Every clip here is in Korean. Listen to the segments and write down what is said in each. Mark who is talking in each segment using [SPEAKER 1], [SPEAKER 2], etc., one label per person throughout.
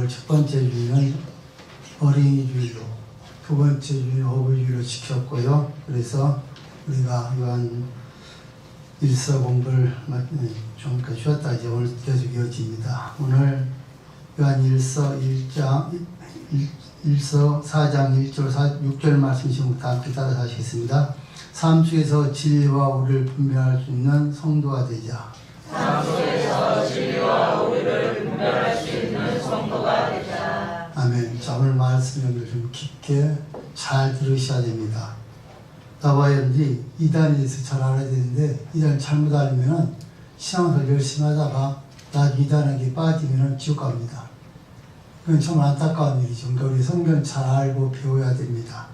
[SPEAKER 1] 오늘 첫 번째 주일은 어린이 주일로, 두 번째 주일은 어버이주일로 지켰고요. 그래서 우리가 요한 1서 공부를 좀 쉬었다 이제 오늘 계속 이어집니다. 오늘 요한 1서 4장 1절 6절 말씀 지금부터 함께 따라서 하시겠습니다. 삶 속에서 진리와 우리를 분별할 수 있는 성도가 되자.
[SPEAKER 2] 삶 속에서 진리와 우리를 분별할 수 있는 성도가 되자.
[SPEAKER 1] 아멘. 자, 오늘 말씀을 좀 깊게 잘 들으셔야 됩니다. 나와 여러분들이 이단에 대해서 잘 알아야 되는데, 이단을 잘못 알면 신앙을 열심히 하다가 나중에 이단에게 빠지면 지옥 갑니다. 그건 정말 안타까운 일이죠. 그러니까 우리 성경 잘 알고 배워야 됩니다.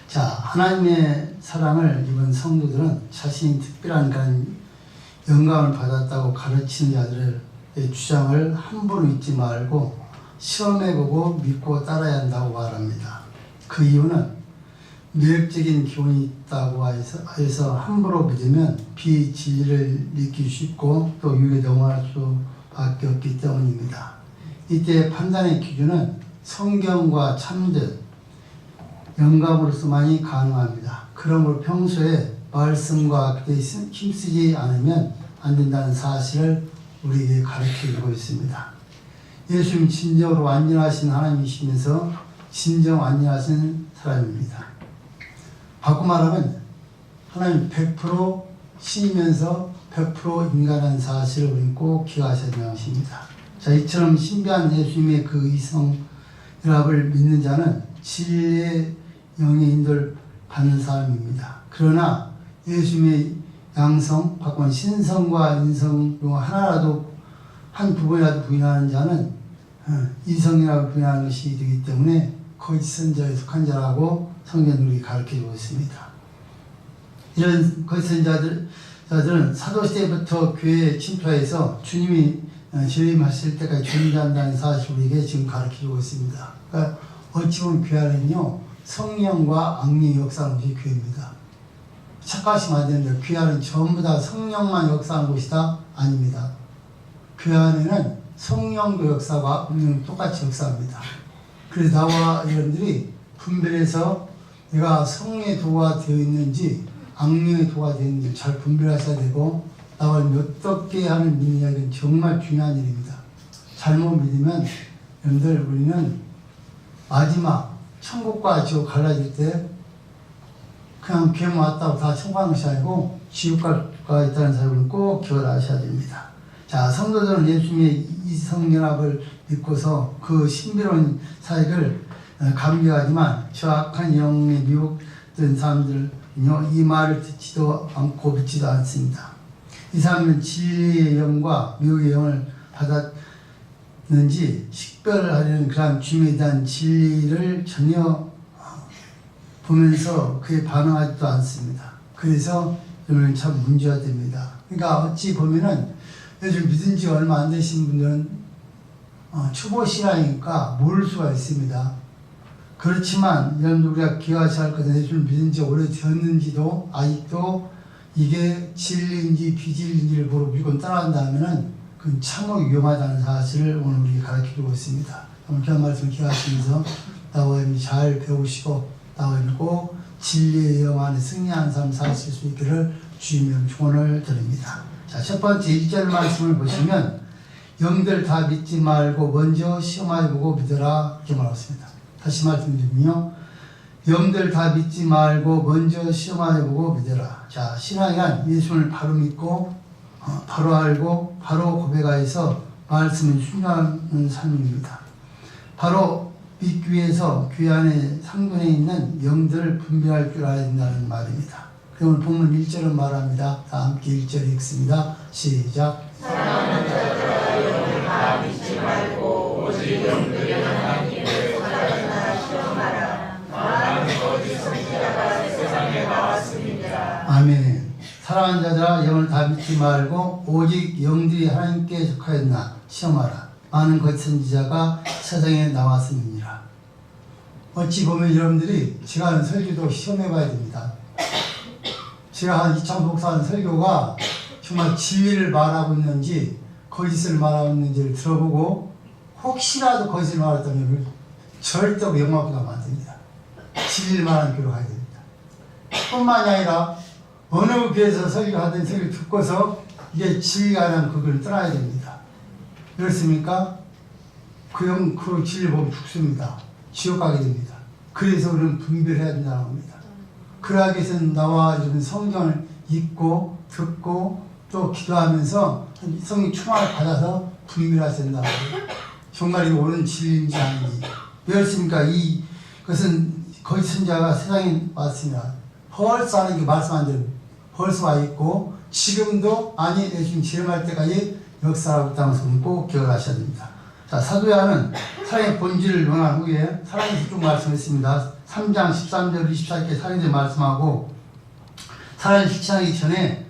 [SPEAKER 1] 자, 하나님의 사랑을 입은 성도들은 자신이 특별한 그런 영감을 받았다고 가르치는 자들의 주장을 함부로 믿지 말고 시험해보고 믿고 따라야 한다고 말합니다. 그 이유는 매력적인 기운이 있다고 해서 함부로 믿으면 비진리를 믿기 쉽고 또 유에 넘어갈 수밖에 없기 때문입니다. 이때 판단의 기준은 성경과 참된 영감으로서만이 가능합니다. 그러므로 평소에 말씀과 기도에 힘쓰지 않으면 안 된다는 사실을 우리에게 가르쳐주고 있습니다. 예수님 진정으로 완전하신 하나님이시면서 진정 완전하신 사람입니다. 바꿔 말하면 하나님 100% 신이면서 100% 인간한 사실을 우리 꼭 기억하셔야 되는 것입니다. 자, 이처럼 신비한 예수님의 그 이성연합을 믿는 자는 진리의 영의 인도를 받는 사람입니다. 그러나 예수님의 양성, 바꿔 신성과 인성 중 하나라도 한 부분이라도 부인하는 자는 이성이라고 부인하는 것이 되기 때문에 거짓 선자에 속한 자라고 성경은 우리 가르쳐주고 있습니다. 이런 거짓 선자들은 사도시대부터 교회에 침투해서 주님이 재림하실 때까지 존재한다는 사실을 우리에게 지금 가르쳐주고 있습니다. 그러니까 어찌 보면 교회 안에는요, 성령과 악령의 역사하는 것이 교회입니다. 착각하시면 안 되는데 교회 안에는 전부 다 성령만 역사하는 곳이다? 아닙니다. 교회 안에는 성령도 역사와 악령도 똑같이 역사합니다. 그래서 나와 여러분들이 분별해서 내가 성령의 도가 되어 있는지 악령의 도가 되어 있는지 잘 분별하셔야 되고, 나와 어떻게 하는 믿느냐, 이건 정말 중요한 일입니다. 잘못 믿으면 여러분들 우리는 마지막 천국과 지옥 갈라질 때 그냥 죄 왔다고 다 천국하는 것이 아니고 지옥 갈 수가 있다는 사실을 꼭 기억하셔야 됩니다. 자, 성도들은 예수님의 이성연합을 믿고서 그 신비로운 사역을 감격하지만 저 악한 영에 미혹된 사람들은요, 이 말을 듣지도 않고 믿지도 않습니다. 이 사람은 진리의 영과 미혹의 영을 받았는지 식별하려는 그러한 주님에 대한 진리를 전혀 보면서 그에 반응하지도 않습니다. 그래서 여러분 참 문제가 됩니다. 그러니까 어찌 보면은 요즘 믿은 지 얼마 안 되신 분들은 초보 신앙이니까 모를 수가 있습니다. 그렇지만 여러분들 우리가 기억하셔야 할 것은 예수를 믿은 지 오래되었는지도 아직도 이게 진리인지 비진리인지를 모르고 무조건 따라간다면은 그건 참으로 위험하다는 사실을 오늘 우리 가르쳐주고 있습니다. 오늘 그런 말씀 기억하시면서 나와 잘 배우시고 나와 꼭 진리의 영 안에 승리하는 삶 사실 수 있기를 주님의 축원을 드립니다. 자, 첫 번째 1절 말씀을 보시면 영들 다 믿지 말고 먼저 시험해보고 믿어라 이렇게 말했습니다. 다시 말씀드리면요, 영들 다 믿지 말고 먼저 시험해보고 믿어라. 자, 신앙이란 예수를 바로 믿고 바로 알고 바로 고백하여서 말씀을 순종하는 삶입니다. 바로 믿기 위해서 교회 안에 상분에 있는 영들을 분별할 줄 알아야 된다는 말입니다. 오늘 본문 1절은 말합니다. 다 함께 1절 읽습니다. 시작.
[SPEAKER 2] 사랑하는 자들아, 영을 다 믿지 말고 오직 영들이 하나님을 찾아내나 시험하라. 많은 거짓 선지자가 세상에 나왔습니다.
[SPEAKER 1] 아멘. 사랑하는 자들아, 영을 다 믿지 말고 오직 영들이 하나님께 속하였나 시험하라. 많은 거짓 선지자가 세상에 나왔음이니라. 어찌 보면 여러분들이 제가 하는 설교도 시험해봐야 됩니다. 제가 한 2000복사 하는 설교가 정말 진리를 말하고 있는지 거짓을 말하고 있는지를 들어보고 혹시라도 거짓을 말했다면 절대로 영광보다 만듭니다. 진실만한 교회로 가야 됩니다. 뿐만이 아니라 어느 교회에서 설교하든 설교 듣고서 이게 진리가 아니면 그걸 떠나야 됩니다. 그렇습니까? 그 진리 보면 죽습니다. 지옥 가게 됩니다. 그래서 우리는 분별해야 된다는 겁니다. 그러기 위해서는 나와 이런 성경을 읽고 듣고 또 기도하면서 성령 충만을 받아서 분별해야 된다는 거예요. 정말 이거 옳은 진리인지 아닌지. 왜 그렇습니까? 이것은 거짓 선지자가 세상에 왔습니다. 벌써 하는 게 말씀한 대로 벌써 와 있고 지금도 아니 예수님 재림할 때까지 역사하고 있다는 것을 꼭 기억을 하셔야 됩니다. 자, 사도 요한은 사랑의 본질을 명한 후에 사랑에서 쭉 말씀했습니다. 3장 13절 24절께 사랑에 말씀하고 사랑을 실천하기 전에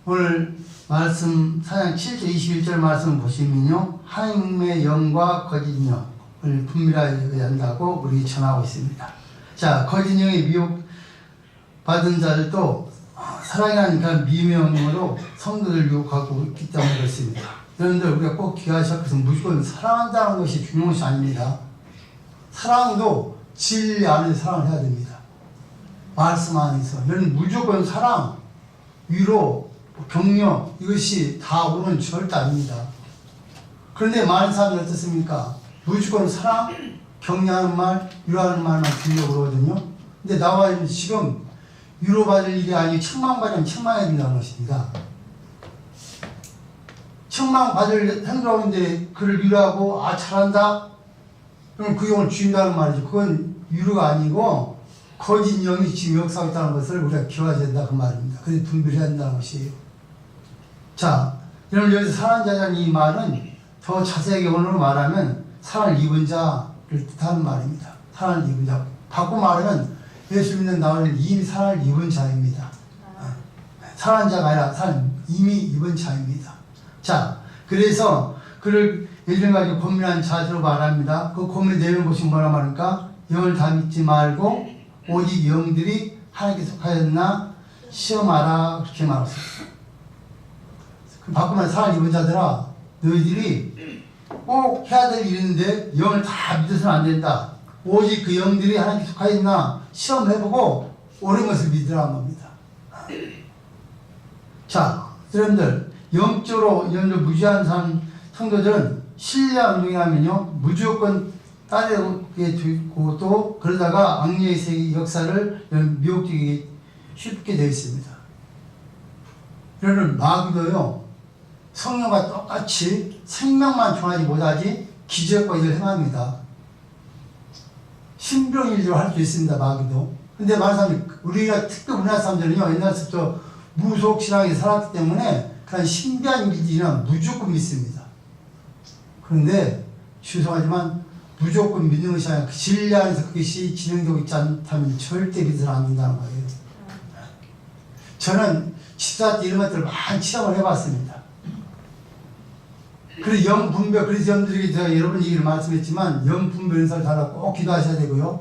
[SPEAKER 1] 오늘 말씀 4장 7절 21절 말씀 보시면요, 하나님의 영과 거짓 영을 분별하여야 한다고 우리 전하고 있습니다. 자, 거짓 영의 미혹 받은 자들도 사랑이라는 그 미명으로 성도들 유혹하고 있기 때문에 그렇습니다. 여러분들 우리가 꼭 기억하셔야 해서 무조건 사랑한다는 것이 중요한 것이 아닙니다. 사랑도 진리 안에서 사랑을 해야 됩니다. 말씀 안에서. 여러분 무조건 사랑, 위로, 격려 이것이 다 옳은 절대 아닙니다. 그런데 많은 사람들이 어떻습니까? 무조건 사랑, 격려하는 말, 위로하는 말만 들려고 그러거든요. 근데 나와 지금 위로받을 일이 아니고 책망받으면 책망해야 된다는 것입니다. 책망받을 행동인데 그를 위로하고 잘한다? 그럼 그 영을 주인다는 말이죠. 그건 위로가 아니고 거짓 영이 지금 역사하고 있다는 것을 우리가 기억해야 된다 그 말입니다. 그래서 분별해야 된다는 것이에요. 자, 여러분 여기서 사랑하는 자라는 이 말은 더 자세하게 언어로 말하면 사랑을 입은 자를 뜻하는 말입니다. 사랑을 입은 자. 바꿔 말하면 예수 믿는 나는 이미 사랑을 입은 자입니다. 사랑하는 자가 아니라 이미 입은 자입니다. 자, 그래서 그를 예전 가지고 고민한 자세로 말합니다. 그 고민의 내용 보시면 뭐라 말합니까? 영을 다 믿지 말고 오직 영들이 하나님께 속하였나 시험하라 그렇게 말했습니다. 바꾸면 사랑을 입은 자들아, 너희들이 꼭 해야 될 일이 있는데 영을 다 믿어서는 안 된다. 오직 그 영들이 하나님께 속하였나 시험해보고 옳은 것을 믿으라는 겁니다. 자, 여러분들 영적으로 무지한 성도들은 신뢰 운동하면요 무조건 따르게 되고 또 그러다가 악령의 세계 역사를 미혹되기 쉽게 되어 있습니다. 여러분 마귀도요 성령과 똑같이 생명만 전하지 못하지 기적과 일을 행합니다. 신병일도 할 수 있습니다. 마귀도. 근데 많은 사람들이 우리가 특히 우리나라 사람들은요 옛날부터 무속신앙에 살았기 때문에 그런 신비한 일들이나 무조건 믿습니다. 그런데 죄송하지만 무조건 믿는 것이 아니라 그 진리 안에서 그것이 진행되고 있지 않다면 절대 믿어서는 안 된다는 거예요. 저는 집사 때 이런 것들을 많이 체험을 해봤습니다. 그래서 영분별, 그래서 여러분들에게 제가 여러 번 얘기를 말씀했지만 영분별 인사를 달라고 꼭 기도하셔야 되고요.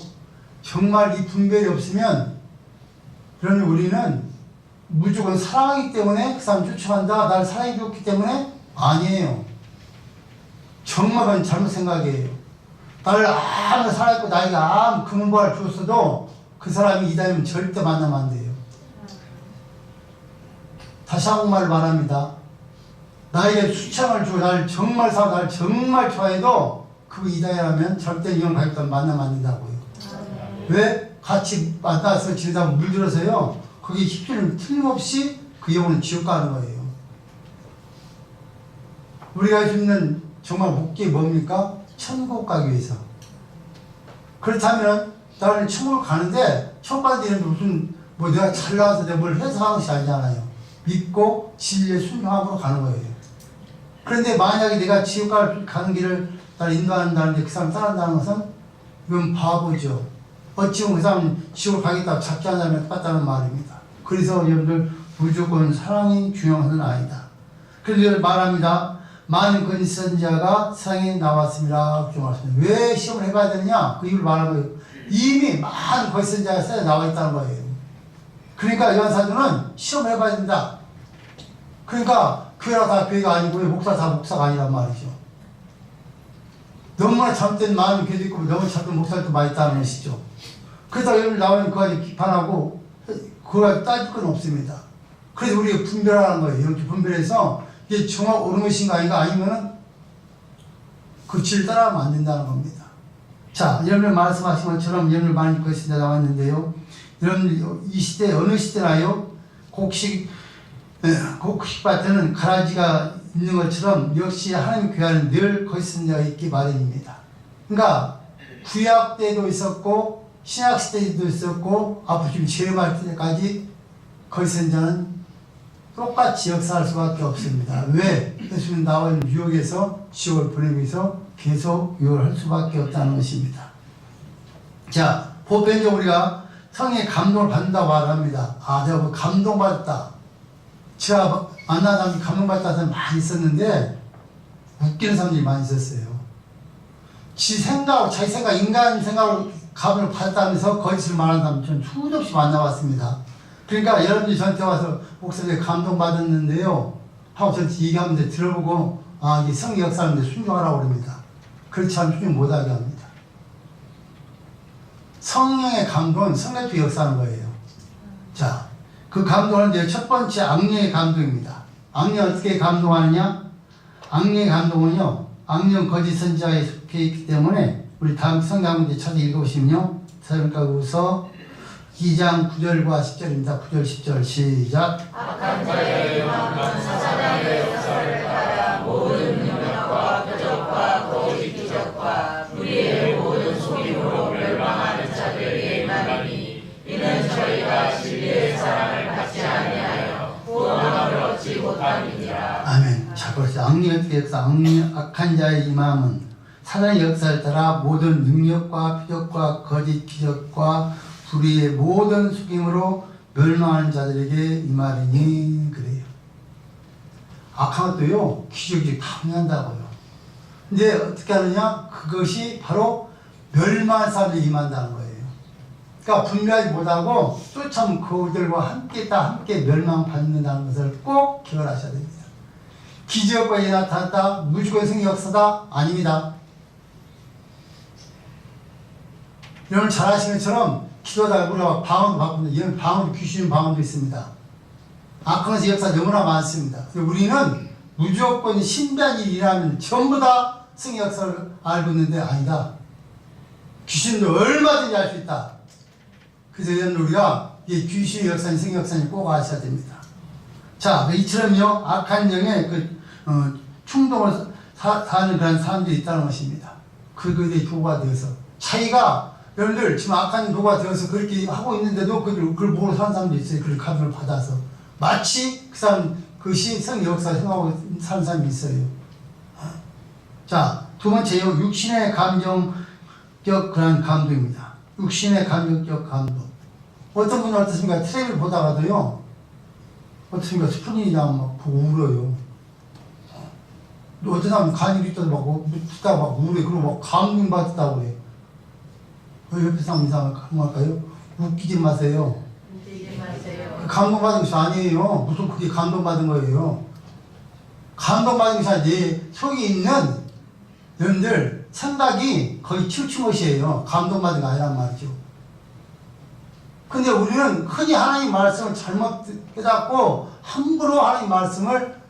[SPEAKER 1] 정말 이 분별이 없으면 그러면 우리는 무조건 사랑하기 때문에 그 사람 쫓아간다, 나를 사랑해 줬기 때문에 아니에요. 정말 그건 잘못 생각이에요. 나를 아무리 사랑했고 나에게 아무 금은보화를 줬어도 그 사람이 이다면 절대 만나면 안 돼요. 다시 한국말을 말합니다. 나에게 수창을 주고 나를 정말 사랑하고 나를 정말 좋아해도 그 이다라면 절대 이혼 가겠다면 만나면 안 된다고요. 왜? 같이 만나서 지내다 물들어서요 거기 힘줄은 틀림없이 그 영혼은 지옥 가는 거예요. 우리가 할 수 있는 정말 목적이 뭡니까? 천국 가기 위해서. 그렇다면 나는 천국을 가는데 천국 가는 데는 무슨 뭐 내가 잘 나와서 내가 뭘 해서 하는 것이 아니잖아요. 믿고 진리에 순종함으로 가는 거예요. 그런데 만약에 내가 지옥 가는 길을 나를 인도한다는데 그 사람 따른다는 것은 이건 바보죠. 어찌 보면 그 사람은 지옥을 가겠다고 작게 한다면 똑같다는 말입니다. 그래서 여러분들 무조건 사랑이 중요한 것은 아니다. 그래서 말합니다. 많은 거짓 선지자가 세상에 나왔습니다. 왜 시험을 해봐야 되느냐? 그 이유를 말하는 거예요. 이미 많은 거짓 선지자가 세상에 나와 있다는 거예요. 그러니까 요한사도는 시험을 해봐야 된다. 그러니까 교회가 다 교회가 아니고 목사 다 목사가 아니란 말이죠. 너무나 잘못된 마음이 계속 있고 너무 잘못된 목살도 많이 있다는 것이죠. 그러다 여러분 나오는 그 가지 비판하고 그거 따질 건 없습니다. 그래서 우리가 분별하는 거예요. 이렇게 분별해서 이게 정확 옳은 것인가 아닌가 아니면은 그 질 따라가면 안 된다는 겁니다. 자, 여러분 말씀하신 것처럼 여러분 많이 것이 나왔는데요. 여러분 이 시대 어느 시대나요? 곡식밭에는 가라지가 있는 것처럼 역시 하나님 교회는 늘 거짓 자가 있기 마련입니다. 그러니까 구약 때도 있었고 신약 시대에도 있었고 앞으로 지금 재림할 때까지 거짓 자는 똑같이 역사할 수밖에 없습니다. 왜? 예수님 나온 유혹에서 지옥을 보내기 위해서 계속 유혹을 할 수밖에 없다는 것입니다. 자, 보편적으로 우리가 성의 감동을 받는다고 말합니다. 아, 내가 뭐 감동받았다. 제가 만난 사람이 감동받았다는 사람이 많이 있었는데 웃기는 사람들이 많이 있었어요. 자기 생각, 인간 생각으로 감동을 받았다면서 거짓을 말하는 사람 저는 수없이 만나봤습니다. 그러니까 여러분들이 저한테 와서 목사님 감동받았는데요 하고 저한테 얘기하면 들어보고 아, 이게 성의 역사인데 순종하라고 그럽니다. 그렇지 않으면 순종 못하게 합니다. 성령의 감동은 성령의 역사하는 거예요. 자, 그 감동은 첫 번째 악령의 감동입니다. 악령 어떻게 감동하느냐? 악령의 감동은요, 악령 거짓 선지자에 속해 있기 때문에 우리 다음 성경 문제 찾아 읽어보시면요. 사도행전서 2장 9절과 10절입니다. 9절 10절 시작.
[SPEAKER 2] 악한 자의 마음은 사단의 역사를 따라 모든 능력과 표적과 거짓 기적과 우리의 모든 속임으로 멸망하는 자들에게 임하리니 이는 저희가 진리의 사랑을 받지 아니하여 구원함을 얻지 못함이니라.
[SPEAKER 1] 아멘. 자, 그렇죠. 악령의 역사, 악한 자의 마음은 사단의 역사를 따라 모든 능력과 표적과 거짓 기적과 불의의 모든 속임으로 멸망하는 자들에게 임하리니 그래요. 악한 것도요 기적이 강한다고요. 근데 어떻게 하느냐? 그것이 바로 멸망한 사람들이 임한다는 거예요. 그러니까 분별하지 못하고 쫓아오면 그들과 함께 멸망받는다는 것을 꼭 기억하셔야 됩니다. 기적과 예 나타났다, 무조건 성의 역사다? 아닙니다. 여러분 잘 아시는 것처럼 기도하다가 우리가 방언도 바꾸는데 이런 방언도 귀신의 방언도 있습니다. 악한 것의 역사 너무나 많습니다. 우리는 무조건 신비한 일이 일어나면 전부 다 성의 역사를 알고 있는데 아니다. 귀신도 얼마든지 알 수 있다. 그래서 이런 우리가 이 귀신의 역사인 성의 역사인 꼭 아셔야 됩니다. 자, 이처럼요 악한 영의 충동을 사는 그런 사람들이 있다는 것입니다. 그들이 도구가 되어서 자기가 여러분들 지금 악한 도구가 되어서 그렇게 하고 있는데도 그걸 모르고 사는 사람도 있어요. 그걸 감동을 받아서 마치 그 사람 그것이 성의 역사를 생각하고 사는 사람이 있어요. 자, 두 번째요 육신의 감정적 그런 감동입니다. 육신의 감정적 감동. 어떤 분은 어떻습니까? 텔레비를 보다가도요 어떻습니까? 스프링이 나오면 막 보고 울어요. 어떤 사람은 간이 있다고 막 듣다가 막 울어요. 그리고 막 감동받았다고 그래요. 옆에 사람 이상할까요? 웃기지 마세요.
[SPEAKER 2] 웃기지 마세요.
[SPEAKER 1] 감동받은 것이 아니에요. 무슨 그게 감동받은 거예요. 감동받은 것이 아니라 내 속에 있는 여러분들 생각이 거의 치우친 것이에요. 감동받은 거 아니란 말이죠. 근데 우리는 흔히 하나님 말씀을 잘못 깨닫고 함부로 하나님 말씀을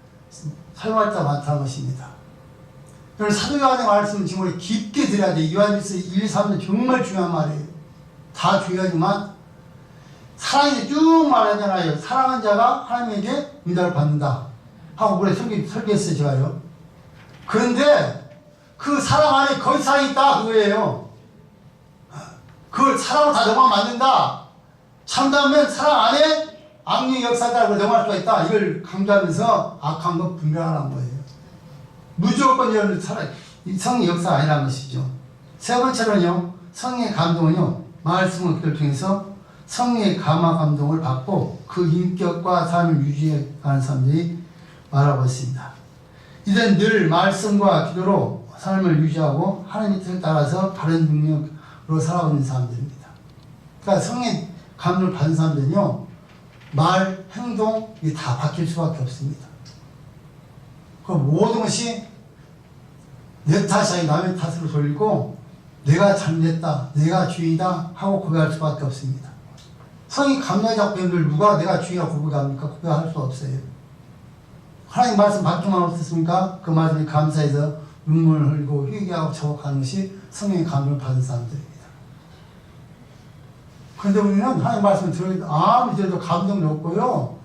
[SPEAKER 1] 사용할 때가 많다는 것입니다. 여러분 사도 요한의 말씀은 지금 우리 깊게 들어야 돼요. 요한일서 1, 3은 정말 중요한 말이에요. 다 중요하지만 사랑이 쭉 말하잖아요. 사랑하는 자가 하나님에게 응답을 받는다 하고 우리 설교했어요 제가요. 그런데 그 사랑 안에 거짓 사랑이 있다 그거예요. 그걸 사랑으로 다 넘어가면 안 된다. 참다면 사랑 안에 악령의 역사를 넘어갈 수가 있다. 이걸 강조하면서 악한 것 분별하라는 거예요. 무조건 여러분 성의 역사가 아니라는 것이죠. 세 번째로는요 성의 감동은요 말씀을 통해서 성의 감화 감동을 받고 그 인격과 삶을 유지해가는 사람들이 말하고 있습니다. 이들은 늘 말씀과 기도로 삶을 유지하고 하나님의 뜻을 따라서 바른 능력으로 살아오는 사람들입니다. 그러니까 성의 감동을 받은 사람들은요 말, 행동 이게 다 바뀔 수밖에 없습니다. 그 모든 것이 내 탓이 아니 남의 탓으로 돌리고 내가 잘못했다, 내가 주인이다 하고 고백할 수밖에 없습니다. 성이 감동의 작품들 누가 내가 주인이라고 고백합니까? 고백할 수 없어요. 하나님 말씀 받기만 어떻습니까? 그 말씀에 감사해서 눈물을 흘리고 회개하고 자복하는 것이 성령의 감동을 받은 사람들입니다. 그런데 우리는 하나님 말씀을 들어도 아무리 들어도 감동이 없고요.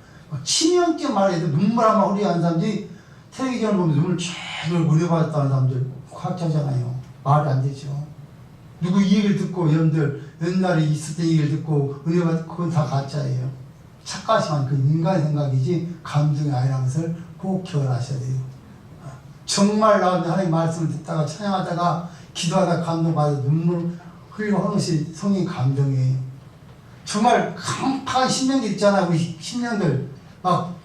[SPEAKER 1] 치명적 말해도 눈물 한 방 흘리는 사람들이 텔레비전을 보면 눈물 쫙 은혜 받았다는 사람들 과학자잖아요. 말이 안 되죠. 누구 이 얘기를 듣고 여러분들 옛날에 있었던 얘기를 듣고 은혜 받고 그건 다 가짜예요. 착각하시면 그 인간의 생각이지 감정이 아니라는 것을 꼭 기억하셔야 돼요. 정말 나한테 하나님 말씀을 듣다가 찬양하다가 기도하다가 감동받아 눈물 흘리고 하는 것이 성령의 감동이에요. 정말 강팍한 심령들 있잖아요. 우리 심령들 막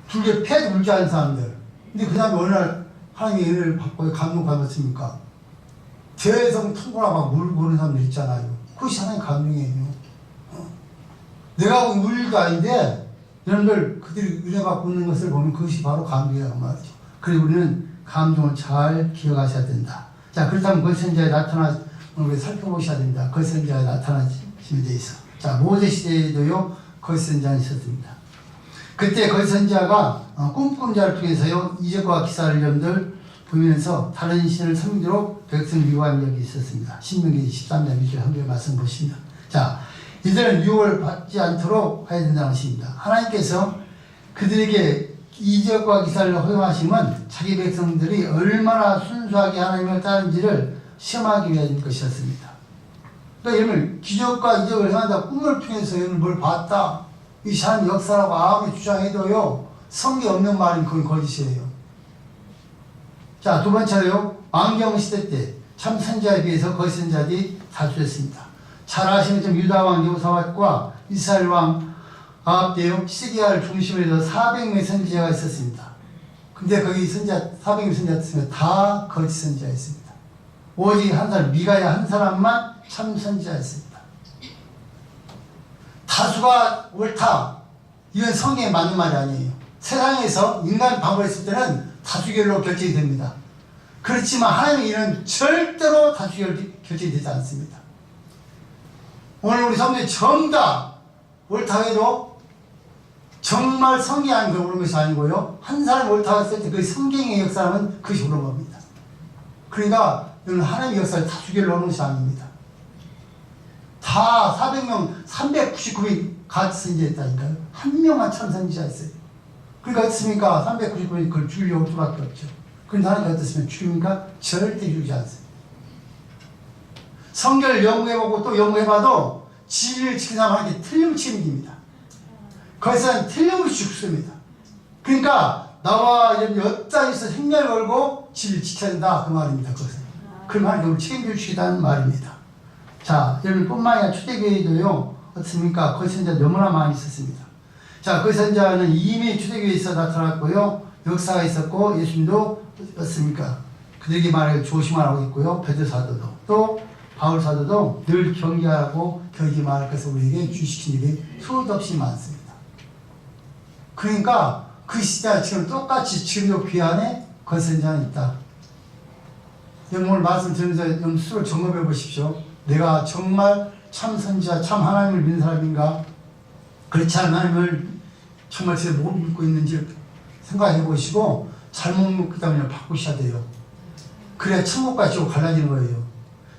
[SPEAKER 1] 불교 패도 울지 않은 사람들. 근데 그 다음에 어느 날 하나님의 은혜를 받고 감동받았습니까? 대성 통보라 막 울고 오는 사람들 있잖아요. 그것이 하나님 감동이에요. 내가 울 일도 아닌데 여러분들 그들이 은혜 받고 있는 것을 보면 그것이 바로 감동이라고 말이죠. 그리고 우리는 감동을 잘 기억하셔야 된다. 자, 그렇다면 그 선지자에 나타나 오늘 살펴보셔야 됩니다. 그 선지자에 나타나심에 대해서. 자, 모세 시대에도요 그 선지자는 있었습니다. 그때 그 선지자가 꿈꾼 자를 통해서요 이적과 기사를 여러분들 보면서 다른 신을 섬기도록 백성 미워한 적이 있었습니다. 신명기 13장 1절 한번 말씀 보시면, 자, 이들은 유혹을 받지 않도록 해야 된다는 것입니다. 하나님께서 그들에게 이적과 기사를 허용하심은 자기 백성들이 얼마나 순수하게 하나님을 따르는지를 시험하기 위한 것이었습니다. 그러니까 여러분 기적과 이적을 행한다, 꿈을 통해서 여러분 뭘 봤다, 이 산 역사라고 아무리 주장해도요 성경에 없는 말은 그건 거짓이에요. 자, 두 번째로요, 왕정시대 때 참 선지자에 비해서 거짓 선지자들이 다수였습니다. 잘 아시는 좀 유다 왕 여호사밧과 이스라엘 왕 아합 때요 시기야를 중심으로 해서 400명의 선지자가 있었습니다. 근데 거기 선지자 400명의 선지자였으면 다 거짓 선지자였습니다. 오직 한 사람 미가야 한 사람만 참 선지자였습니다. 다수가 옳다, 이건 성경에 맞는 말이 아니에요. 세상에서 인간 방법을 했을 때는 다수결로 결정이 됩니다. 그렇지만 하나님의 일은 절대로 다수결로 결정이 되지 않습니다. 오늘 우리 성도들이 전부 다 옳다고 해도 정말 성경이 아닌 걸 옳은 것이 아니고요, 한 사람이 옳다고 했을 때 그 성경의 역사는 그것이 옳은 겁니다. 그러니까 이건 하나님의 역사를 다수결로 옳은 것이 아닙니다. 다 400명 399명이 같이 선지했다니까요. 한 명만 참 선지자였어요. 그러니까 어떻습니까? 399명이 그걸 죽이려고 할 수밖에 없죠. 그런데 하나님께 어떻습니까? 죽입니까? 절대 죽이지 않습니다. 성경을 연구해보고 또 연구해봐도 진리를 지키는 사람한테 틀림없이 책임집니다. 거기서는 틀림없이 죽습니다. 그러니까 나와 여따위서 생명을 걸고 진리를 지켜야 된다, 그 말입니다. 그것은. 그럼 하나님 우리 책임져 주시다는 말입니다. 자, 여러분 뿐만 아니라 초대교회도요 어떻습니까? 거짓 선지자 너무나 많이 있었습니다. 자, 그 선지자는 이미 초대교회에서 나타났고요, 역사가 있었고, 예수님도 어떻습니까? 그들에게 말하기 조심하라고 했고요, 베드로 사도도 또 바울 사도도 늘 경계하라고 경계 말할 것을 우리에게 주시킨 일이 수도 없이 많습니다. 그러니까 그 시대와 지금 똑같이 지금도 귀환에 거짓 선지자는 있다. 여러분 오늘 말씀 들으면서 여러분 스스로 점검해 보십시오. 내가 정말 참 선지자, 참 하나님을 믿는 사람인가? 그렇지 않은 하나님을 정말 제대로 못 믿고 있는지 생각해 보시고 잘못 믿기 때문에 바꾸셔야 돼요. 그래야 천국과 지옥 갈라지는 거예요.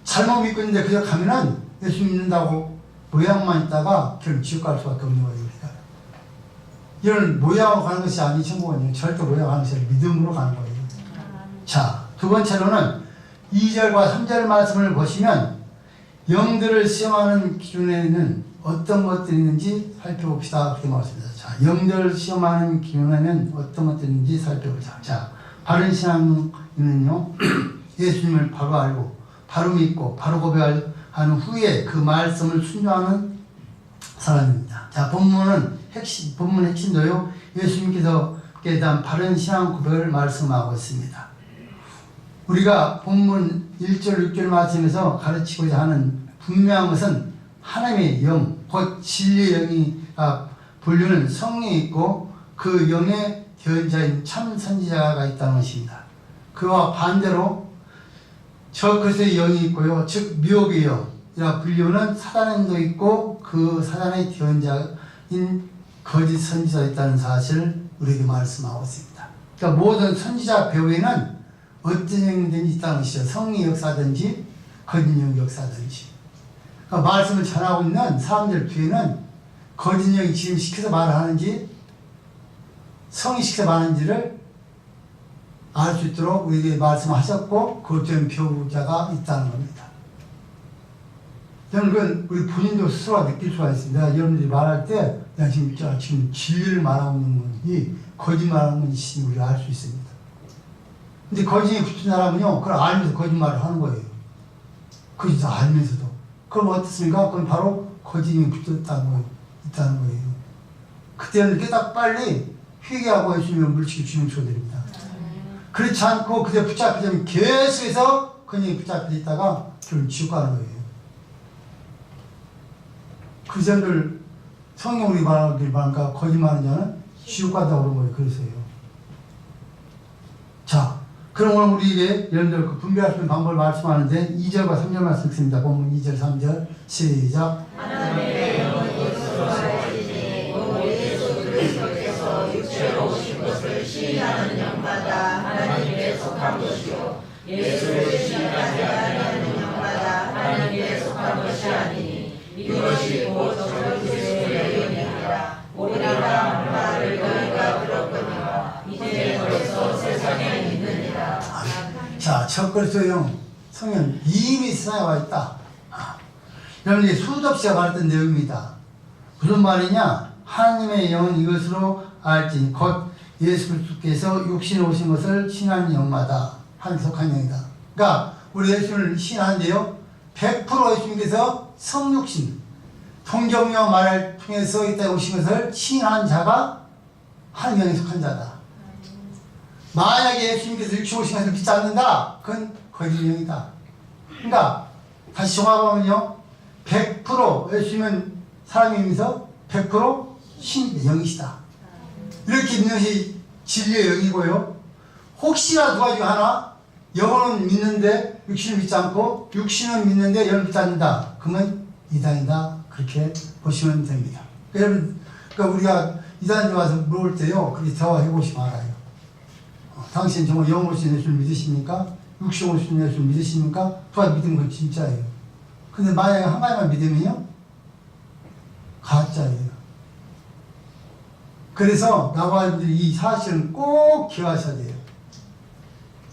[SPEAKER 1] 잘못 믿고 있는데 그저 가면은 예수 믿는다고 모양만 있다가 결국 지옥 갈 수밖에 없는 거예요. 우리가. 이런 모양으로 가는 것이 아닌 천국은요, 절대 모양으로 가는 것이 아니라 믿음으로 가는 거예요. 자, 두 번째로는 2절과 3절 말씀을 보시면 영들을 시험하는 기준에는 어떤 것들이 있는지 살펴봅시다. 그렇게 말씀합니다. 자, 영들을 시험하는 기준에는 어떤 것들이 있는지 살펴보자. 자, 바른 신앙인은요 예수님을 바로 알고 바로 믿고 바로 고백하는 후에 그 말씀을 순종하는 사람입니다. 자, 본문 핵심도요 예수님께서에 대한 바른 신앙 고백을 말씀하고 있습니다. 우리가 본문 1절 6절 말씀에서 가르치고자 하는 분명한 것은 하나님의 영, 곧 진리의 영이 분류는 성령이 있고 그 영의 대언자인 참 선지자가 있다는 것입니다. 그와 반대로 저 그리스도의 영이 있고요. 즉 미혹의 영이라 불리우는 사단의 영도 있고 그 사단의 뒤원자인 거짓 선지자가 있다는 사실을 우리에게 말씀하고 있습니다. 그러니까 모든 선지자 배후에는 어떤 영이든지 있다는 것이죠. 성의 역사든지 거짓 영 역사든지. 그러니까 말씀을 전하고 있는 사람들 뒤에는 거짓 영이 지금 시켜서 말을 하는지 성이 시켜서 말하는지를 알 수 있도록 우리에게 말씀하셨고 그것 배우자가 있다는 겁니다. 저는 그건 우리 본인도 스스로 느낄 수가 있습니다. 여러분들이 말할 때 내가 지금 진리를 말하고 있는 건지 거짓말하는 건지 우리가 알 수 있습니다. 근데 거짓이 붙은 사람은요, 그걸 알면서 거짓말을 하는 거예요. 거짓을 알면서도. 그럼 어떻습니까? 그건 바로 거짓이 붙었다는 거예요. 그때는 깨닫 빨리 회개하고 예수님을 물리치기 주님 줘드립니다. 그렇지 않고 그때 붙잡히면 계속해서 그냥 붙잡혀 있다가 결국 지옥 가는 거예요. 그 사람들 성경 우리 말하길 말한가 거짓말하는 자는 지옥 간다고 그런 거예요. 그래서요. 자, 그럼 오늘 우리에게 여러분들 그 분별할 수 있는 방법을 말씀하는데 2절과 3절 말씀 읽습니다. 본문 2절, 3절 시작.
[SPEAKER 2] 하나님의 영은 예수로 하시니 곧 예수 그리스도께서 육체로 오신 것을 시인하는 영마다 하나님께 속한 것이요 예수를 시인하지 아니하는 영마다 하나님께 속한 것이 아니니 이것이 곧 저 그리스도의 영이니라. 오리라 말을 너희가 들었거니와 이제 벌써 세상에 있느니라.
[SPEAKER 1] 자, 첫 그리스도의 영 성령 이미 세상에 와 있다. 여러분이 수도 없이 말했던 내용입니다. 무슨 말이냐? 하나님의 영은 이것으로 알지 곧 예수 그리스도께서 육신에 오신 것을 신하는 영마다 하나님 속한 영이다. 그러니까 우리 예수를 신하는데요, 100% 예수님께서 성육신 통정령 말을 통해서 이때 오신 것을 신한 자가 하나님 영에 속한 자다. 만약에 예수님께서 육신 오신 것을 믿지 않는다, 그건 거짓 영이다. 그러니까 다시 종합하면요, 100% 예수님은 사람이면서 100% 신 영이시다. 이렇게 믿는 것이 진리의 영이고요. 혹시나 누가 중에 하나 영혼은 믿는데 육신을 믿지 않고 육신은 믿는데 영을 믿지 않는다. 그러면 이단이다. 그렇게 보시면 됩니다. 여러분, 그러니까 우리가 이단에 와서 물어볼 때요, 그렇게 대화해 보시면 알아요. 당신 정말 영으로 오신 예수를 믿으십니까? 육신으로 오신 예수를 믿으십니까? 누가 믿은 건 진짜예요. 근데 만약에 한 가지만 믿으면요, 가짜예요. 그래서 나와 이 사실은 꼭 기억하셔야 돼요.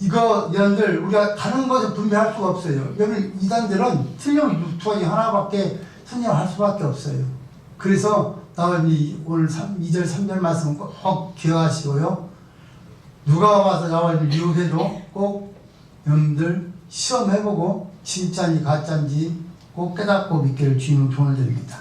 [SPEAKER 1] 이거 여러분들 우리가 다른 것을 분별할 수가 없어요. 여러분 이단들은 틀린 두 가지 하나밖에 선정할 수밖에 없어요. 그래서 나와 오늘 2절 3절 말씀 꼭 기억하시고요. 누가 와서 나와 유혹해도 꼭 여러분들 시험해보고 진짜인지 가짜인지 꼭 깨닫고 믿기를 주님은 조언을 드립니다.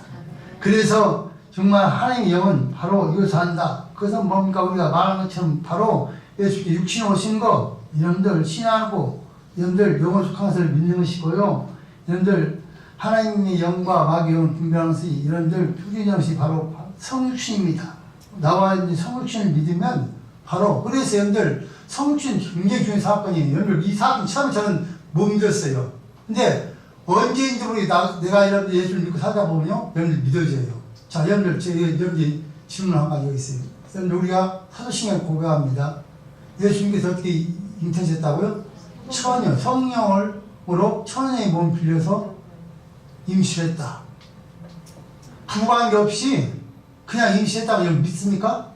[SPEAKER 1] 그래서 정말 하나님의 영은 바로 이것을 한다. 그것은 뭡니까? 우리가 말한 것처럼 바로 예수께 육신에 오신 거, 여러분들 신하고 여러분들 영을 속한 것을 믿는 것이고요. 여러분들 하나님의 영과 마귀의 영을 분별하는 것이 여러분들 표준하는 것이 바로 성육신입니다. 나와 있는 성육신을 믿으면 바로, 그래서 여러분들 성육신 굉장히 중요한 사건이에요. 여러분들 이 사건 처음에 저는 못 믿었어요. 근데 언제인지 모르겠어요. 내가 여러분들 예수를 믿고 살다 보면요, 여러분들 믿어져요. 자, 여러분들 여러분들 질문 한 가지 있어요. 여러분들 우리가 사도신경에 고백합니다. 예수님께서 어떻게 잉태하셨다고요? 처녀, 성령으로 처녀의 몸을 빌려서 임신했다. 부관계 없이 그냥 임신했다고 여러분 믿습니까?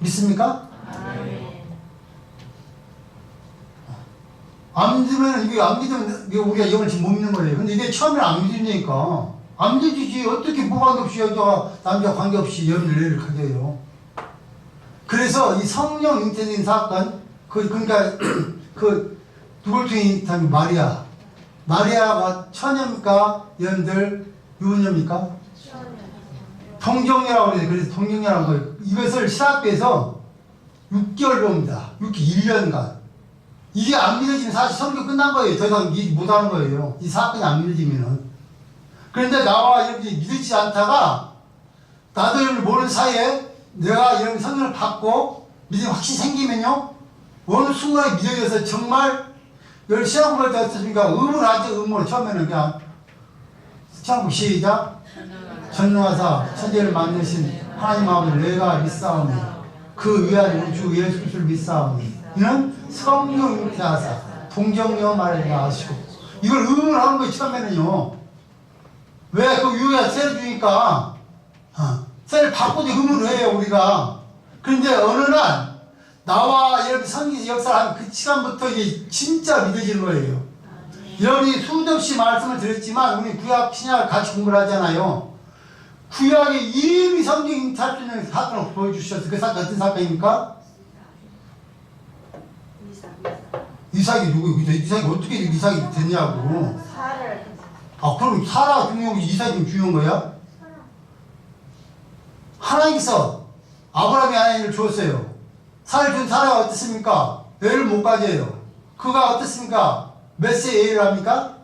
[SPEAKER 1] 믿습니까? 안 믿으면, 이게 안 믿으면 우리가 영을 지금 못 믿는 거예요. 근데 이게 처음에 안 믿으니까. 안 믿으지. 어떻게 무관계 없이 여자와 남자 관계없이 연애를 가져요. 그래서 이 성령 잉태된 사건, 그러니까 누굴 통해 잉태한 마리아. 마리아가 처녀입니까? 여러분들 유부녀입니까? 동정녀라고 그래요. 그래서 동정녀라는 거예요. 이것을 신학교에서 6개월 배웁니다. 1년간. 이게 안 믿어지면 사실 설교 끝난 거예요. 더 이상 못하는 거예요. 이 사건이 안 믿어지면은. 그런데 나와 여러분들이 믿어지지 않다가 나도 여러분을 모르는 사이에 내가 이런 성령을 받고 믿음이 확실히 생기면요, 어느 순간에 믿어져서 정말 여기 시험 공부할 때 어떻습니까? 의무를 하죠. 의무를. 처음에는 그냥 시험 공부 시작. 전능하사 천지를 만드신 하나님 아버지 내가 믿사오니 그 위아래 우주 예수 그리스도를 믿사오니 이는 성령 잉태하사 동정녀 말을 하시고, 이걸 의무를 하는 거예요. 처음에는요. 왜? 그 위에 세를 주니까 세를 받고도 의무를 해요, 우리가. 그런데 어느 날 나와 여러분 성경 역사를 한 그 시간부터 이게 진짜 믿어지는 거예요. 여러분이 수도 없이 말씀을 드렸지만 우리 구약 신약을 같이 공부를 하잖아요. 구약에 이미 성경 잉태할 수 있는 사건을 보여주셨어요. 그 사건 어떤 사건입니까? 이삭이 누구? 이삭이 어떻게 이삭이 됐냐고. 그럼 사라가 중요하고 이삭이 중요한 거야? 하나님께서 아브라함이 하나님을 주었어요. 사를 준 사라가 어떻습니까? 애를 못 가져요. 그가 어떻습니까? 몇 세 애를 합니까?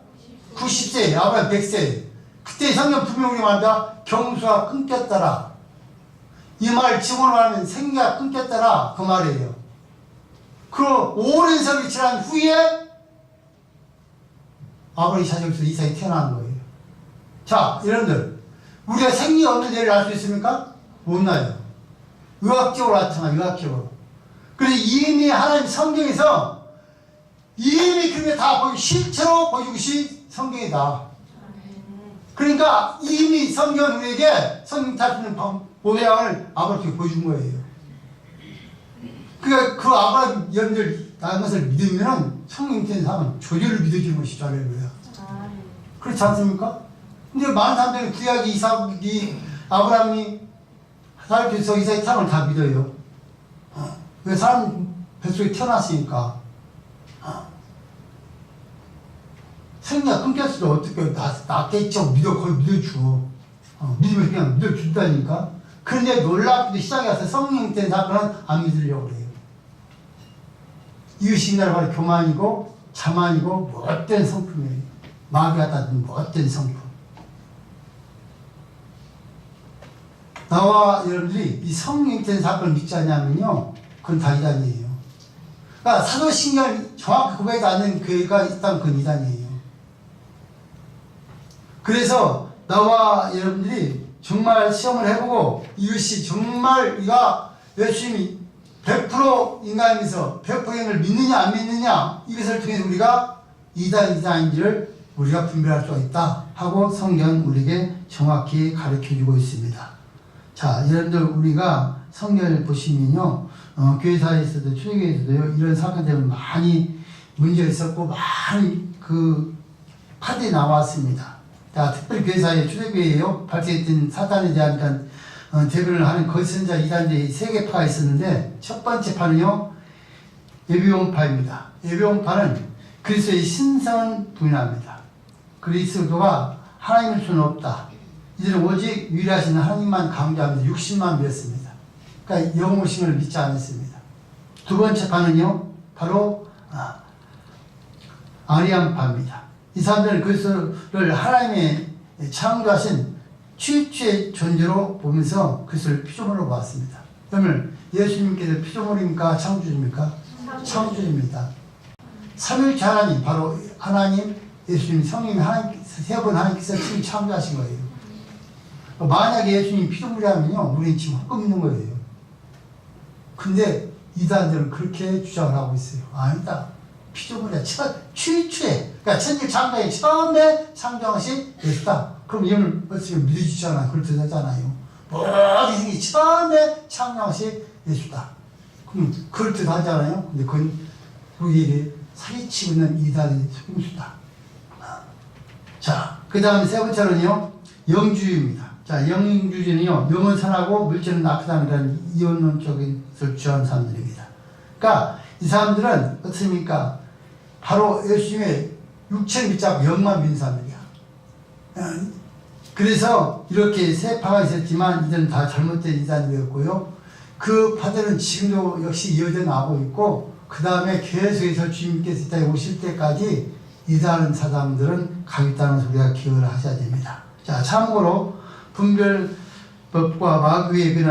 [SPEAKER 1] 90세, 아브라함 100세. 그때 성경 분명히 말한다. 경수가 끊겼더라. 이 말 직원으로 하면 생기가 끊겼더라. 그 말이에요. 그 오랜 세월이 지난 후에 아브라함이 자식으로서 이삭이 태어나는 거예요. 자, 여러분들, 우리가 생리 없는 애를 알 수 있습니까? 못 나요. 의학적으로 나타나, 의학적으로. 그래서 이미 하나님 성경에서 이미 그게 다 보여, 실체로 보여준 것이 성경이다. 그러니까 이미 성경은 우리에게 성경 다스리는 모양을 아브라함께 보여준 거예요. 그러니까 그 아브라함 여러분들 나은 것을 믿으면 성령 된 사람은 조절을 믿어지는 것이죠. 할렐루야. 그렇지 않습니까? 근데 많은 사람들이 구약이 이삭이 아브라함이 하나님께서 이삭의 사람을 다 믿어요. 왜? 사람 뱃속에 태어났으니까. 생리가 끊겼어도 어떻게 낫겠죠. 거의 믿어줘. 믿으면 그냥 믿어준다니까. 그런데 놀랍게도 시작에 와서 성령 된 사건은 안 믿으려고 그래요. 이것이 이날 바로 교만이고 자만이고 못된 성품이에요. 마귀가 닫은 못된 성품. 나와 여러분들이 이 성령 된 사건을 믿지 않냐면요, 그건 다 이단이에요. 그러니까 사도신경을 정확히 고백하지 않는 교회가 있다면 그건 이단이에요. 그래서 나와 여러분들이 정말 시험을 해보고 이것이 정말 우리가 예수님이 100% 인간이면서 100% 인을 믿느냐 안 믿느냐, 이것을 통해서 우리가 이단인지를 우리가 분별할 수가 있다 하고 성경은 우리에게 정확히 가르쳐주고 있습니다. 자, 여러분들, 우리가 성경을 보시면요, 교회사에서도 초대교회에서도요, 이런 사건 때문에 많이 문제가 있었고 많이 그 파들이 나왔습니다. 자, 특별히 교회사에 초대교회에요 발생했던 사탄에 대한 대변을 하는 거짓선자 이단들이 3개 파가 있었는데, 첫 번째 파는요, 예비원파입니다. 예비원파는 그리스도의 신성을 부인합니다. 그리스도가 하나님일 수는 없다. 이들은 오직 유일하신 하나님만 강조하면서 육신만 믿었습니다. 그러니까 영오심을 믿지 않았습니다. 두 번째 파는요, 바로 아리안파입니다. 이 사람들은 그리스도를 하나님의 창조하신 최초의 존재로 보면서 그리스도를 피조물로 봤습니다. 그러면 예수님께서 피조물입니까? 창조주입니까? 창조주입니다. 삼위일체 하나님, 바로 하나님, 예수님, 성령 하나님, 세 분 하나님께서 지금 창조하신 거예요. 만약에 예수님 피조물이라면요, 우리는 지금 헛금 있는 거예요. 근데 이단들은 그렇게 주장을 하고 있어요. 아니다. 피조물이야. 최초에, 그러니까 천지 창조의 처음에 창조하신 예수다. 그럼 이걸 어떻게 믿어주잖아요. 그렇게 하잖아요. 모든 생이 처음에 창조하신 예수다. 그럼 그렇게 하잖아요. 근데 그건 우리에게 사기치고 있는 이단의 속임수다. 자, 그 다음에 세 번째로는요, 영주의입니다. 자, 영주주의는요, 영은 선하고 물질은 나쁘다는 이원론적인 것을 주장하는 사람들입니다. 그러니까 이 사람들은 어떻습니까? 바로 예수님의 육체를 믿지 않고 영만 믿는 사람들이야. 그래서 이렇게 세 파가 있었지만 이들은 다 잘못된 이단이었고요. 그 파들은 지금도 역시 이어져 나오고 있고, 그 다음에 계속해서 주님께서 이 땅에 오실 때까지 이단하는 사람들은 가고 있다는 것을 우리가 기억을 하셔야 됩니다. 자, 참고로 분별 법과 마귀의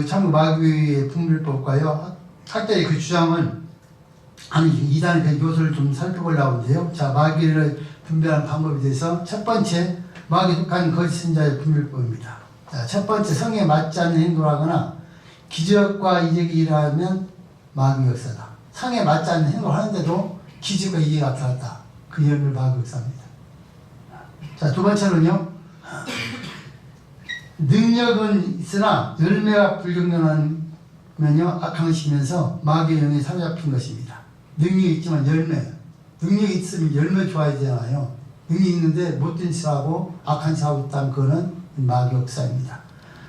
[SPEAKER 1] 참고 마귀의 분별법과요. 학자의 그 주장은 한 2단의 요소를 좀 살펴보려고 하는데요. 자, 마귀를 분별하는 방법에 대해서 첫 번째, 마귀에 속한 거짓 선자의 분별법입니다. 자, 첫 번째, 성에 맞지 않는 행동을 하거나 기적과 이적이 일어나면 마귀 역사다. 성에 맞지 않는 행동을 하는데도 기적과 이적이 나타났다. 그 열매를 마귀 역사입니다. 자, 두 번째로는요. 능력은 있으나 열매가 불경건하면요 악한 것이면서 마귀의 영에 사로잡힌 것입니다. 능력이 있지만 능력이 있으면 열매 좋아야 되잖아요. 능력이 있는데 못된 짓하고 악한 짓하고 있다면 그거는 마귀 역사입니다.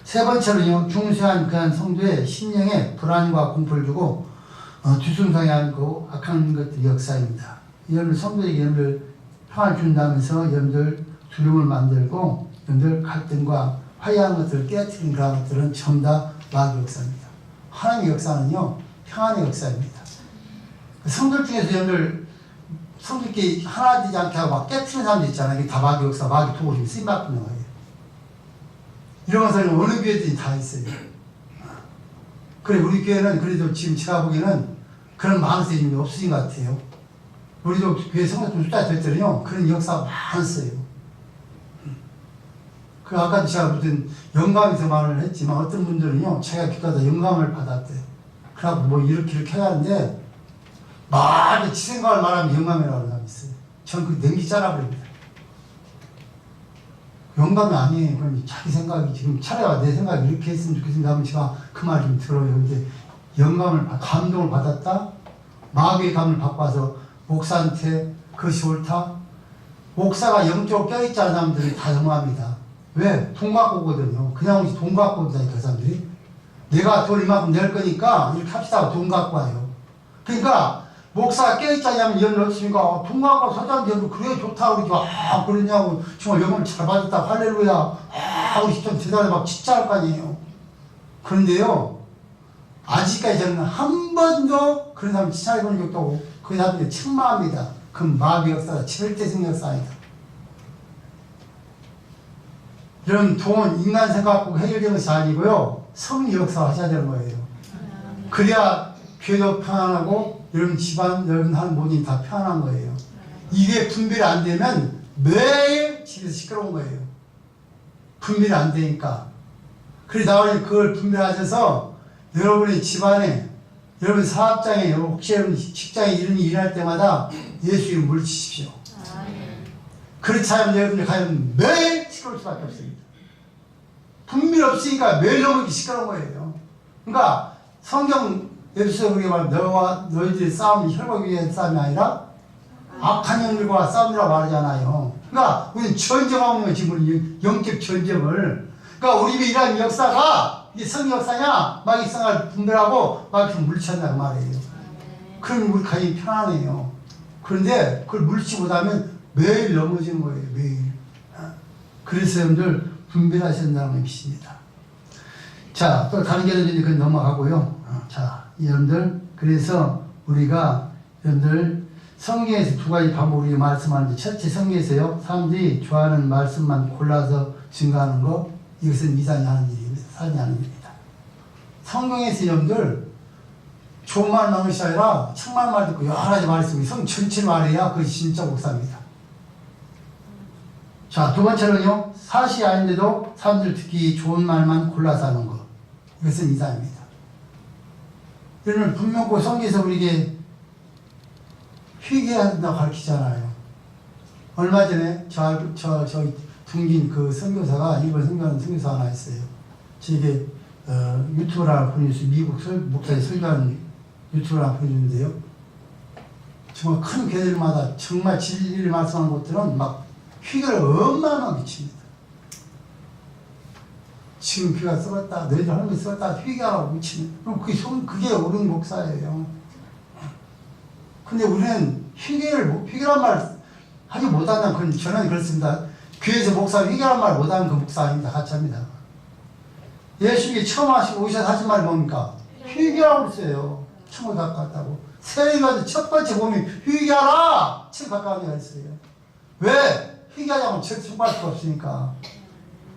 [SPEAKER 1] 세 번째로는요. 중세한 그한 성도의 심령에 불안과 공포를 주고 뒤숭숭하고 악한 것들이 역사입니다. 여러분 성도에게 여러분들 평안을 준다면서 여러분들 두려움을 만들고 여러분들 갈등과 화해하는 것들을 깨뜨리는 그런 것들은 전부 다 마귀 역사입니다. 하나님의 역사는요, 평안의 역사입니다. 성들 중에서 여러분들, 성들끼리 하나 되지 않게 하고 막 깨뜨리는 사람들 있잖아요. 이게 다 마귀 역사, 마귀 도구를 쓰임받는 거예요. 이런 것은 어느 교회든지 다 있어요. 그래, 우리 교회는 그래도 지금 제가 보기에는 그런 망설임이 없으신 것 같아요. 우리도 교회 성도들 숫자 됐더니요, 그런 역사가 많았어요. 그 아까도 제가 무슨 영감에서 말을 했지만 어떤 분들은요 제가 기도하다 영감을 받았대. 그래갖고 뭐 이렇게 해야 하는데 말이 지 생각을 말하면 영감이라고 하는 사람이 있어요. 전 그 냉기 잘라버립니다. 영감이 아니에요. 그럼 자기 생각이 지금 차라리 내 생각이 이렇게 했으면 좋겠습니다 하면 제가 그 말 좀 들어요. 근데 감동을 받았다. 마귀의 감을 받고 와서 목사한테 그것이 옳다. 목사가 영적으로 껴있지 않은 사람들이 다 넘어갑니다. 왜? 돈 갖고 오거든요. 그냥 오지 돈 갖고 온다니까, 그 사람들이. 내가 돈 이만큼 낼 거니까 이렇게 합시다 하고 돈 갖고 와요. 그러니까, 목사가 깨있자냐면 연을 없으니까 돈 갖고 서장되고 그래 좋다 그러지. 그러냐고 정말 영혼을 잘 받았다. 할렐루야. 우리 좀 대단해 막 진짜 할 거 아니에요. 그런데요, 아직까지 저는 한 번도 그런 사람 칭찬해본 적도 없고, 그 사람들이 책망합니다. 그 마귀 역사가 절대성 역사 아니다. 이런 돈, 인간 생각 갖고 해결되는 것이 아니고요. 성리 역사 하셔야 되는 거예요. 그래야 교회도 평안하고 여러분 집안, 여러분 하는 모든 다 평안한 거예요. 이게 분별이 안 되면 매일 집에서 시끄러운 거예요. 분별이 안 되니까. 그래서 나오니 그걸 분별하셔서 여러분의 집안에, 여러분 사업장에, 혹시 여러분 직장에 이런 일이 일어날 때마다 예수 이름 물리치십시오. 그렇지 않으면 여러분들 가면 매일 시끄러울 수밖에 없습니다. 분별 없으니까 매일 너무 시끄러운 거예요. 그러니까 성경 에베소서 그렇게 말하면 너와 너희들의 싸움이 혈과 위의 싸움이 아니라 악한 영들과 싸움이라고 말하잖아요. 그러니까 우리는 전쟁하고 있는 거예요. 지금 우리 영적 전쟁을. 그러니까 우리 일하는 역사가 이게 성 역사냐 마귀 역사를 분별하고 마귀 물리친다는 말이에요. 그럼 우리 가정이 편안해요. 그런데 그걸 물리치 못하면 매일 넘어지는 거예요. 매일. 그래서 여러분들 분별하셔야 된다는 것입니다. 자, 또 다른 게는 그건 넘어가고요. 자, 여러분들 그래서 우리가 여러분들 성경에서 두 가지 방법을 우리가 말씀하는데 첫째 성경에서요. 사람들이 좋아하는 말씀만 골라서 증거하는 거 이것은 이산이 하는 일입니다. 산이 하는 일입니다. 성경에서 여러분들 좋은 말만 것이 아니라 천만 말 듣고 여러 가지 말 있으면 성 전체를 말해야 그것이 진짜 목사입니다. 자, 두 번째는요. 사실이 아닌데도 사람들 듣기 좋은 말만 골라서 하는 것. 이것은 이상입니다. 여러분 분명 그 성경에서 우리에게 회개해야 한다고 가르치잖아요. 얼마 전에 저희 둥긴 그 선교사가 일본 선교하는 선교사 하나 있어요. 저에게 유튜브를 보내주세요. 미국 목사에 설교하는 유튜브를 보내주는데요. 정말 큰 교회들마다 정말 진리를 말씀하는 곳들은 막 회개를 얼마나 미칩니다. 지금 교회가 썩었다, 너희들 하는 게 썩었다, 회개하라고 미치는. 그럼 그게 옳은 목사예요. 근데 우리는 회개란 말 하지 못하는, 저는 그렇습니다. 교회에서 목사 회개란 말 못하는 그 목사 아닙니다. 같이 합니다. 예수님이 처음 오셔서 하신 말이 뭡니까? 회개하라고 했어요. 천국 가까웠다고. 세례가 첫 번째 몸이 회개하라! 천국 가까운 데가 있어요. 왜? 회개하자면 천국 갈 수가 없으니까.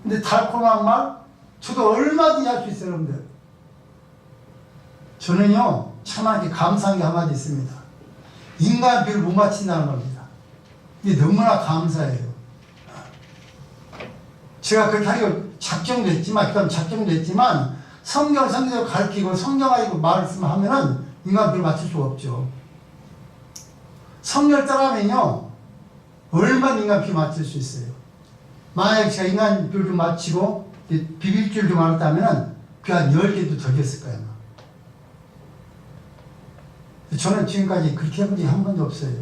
[SPEAKER 1] 근데 달콤한 말, 저도 얼마든지 할 수 있어요, 여러분들. 저는요, 참하게 감사한 게 한마디 있습니다. 인간비를 못 맞춘다는 겁니다. 이게 너무나 감사해요. 제가 그렇게 하기로 작정도 했지만, 그 다음 작정도 했지만, 성경을 성경대로 가르치고, 성경 가지고 말씀을 하면은 인간비를 맞출 수가 없죠. 성경을 따라하면요, 얼마나 인간비 맞출 수 있어요. 만약에 제가 인간비를 좀 맞추고, 비빌 줄 좀 알았다면은, 그 한 10개도 더 됐을 거예요. 저는 지금까지 그렇게 해본 적이 한 번도 없어요.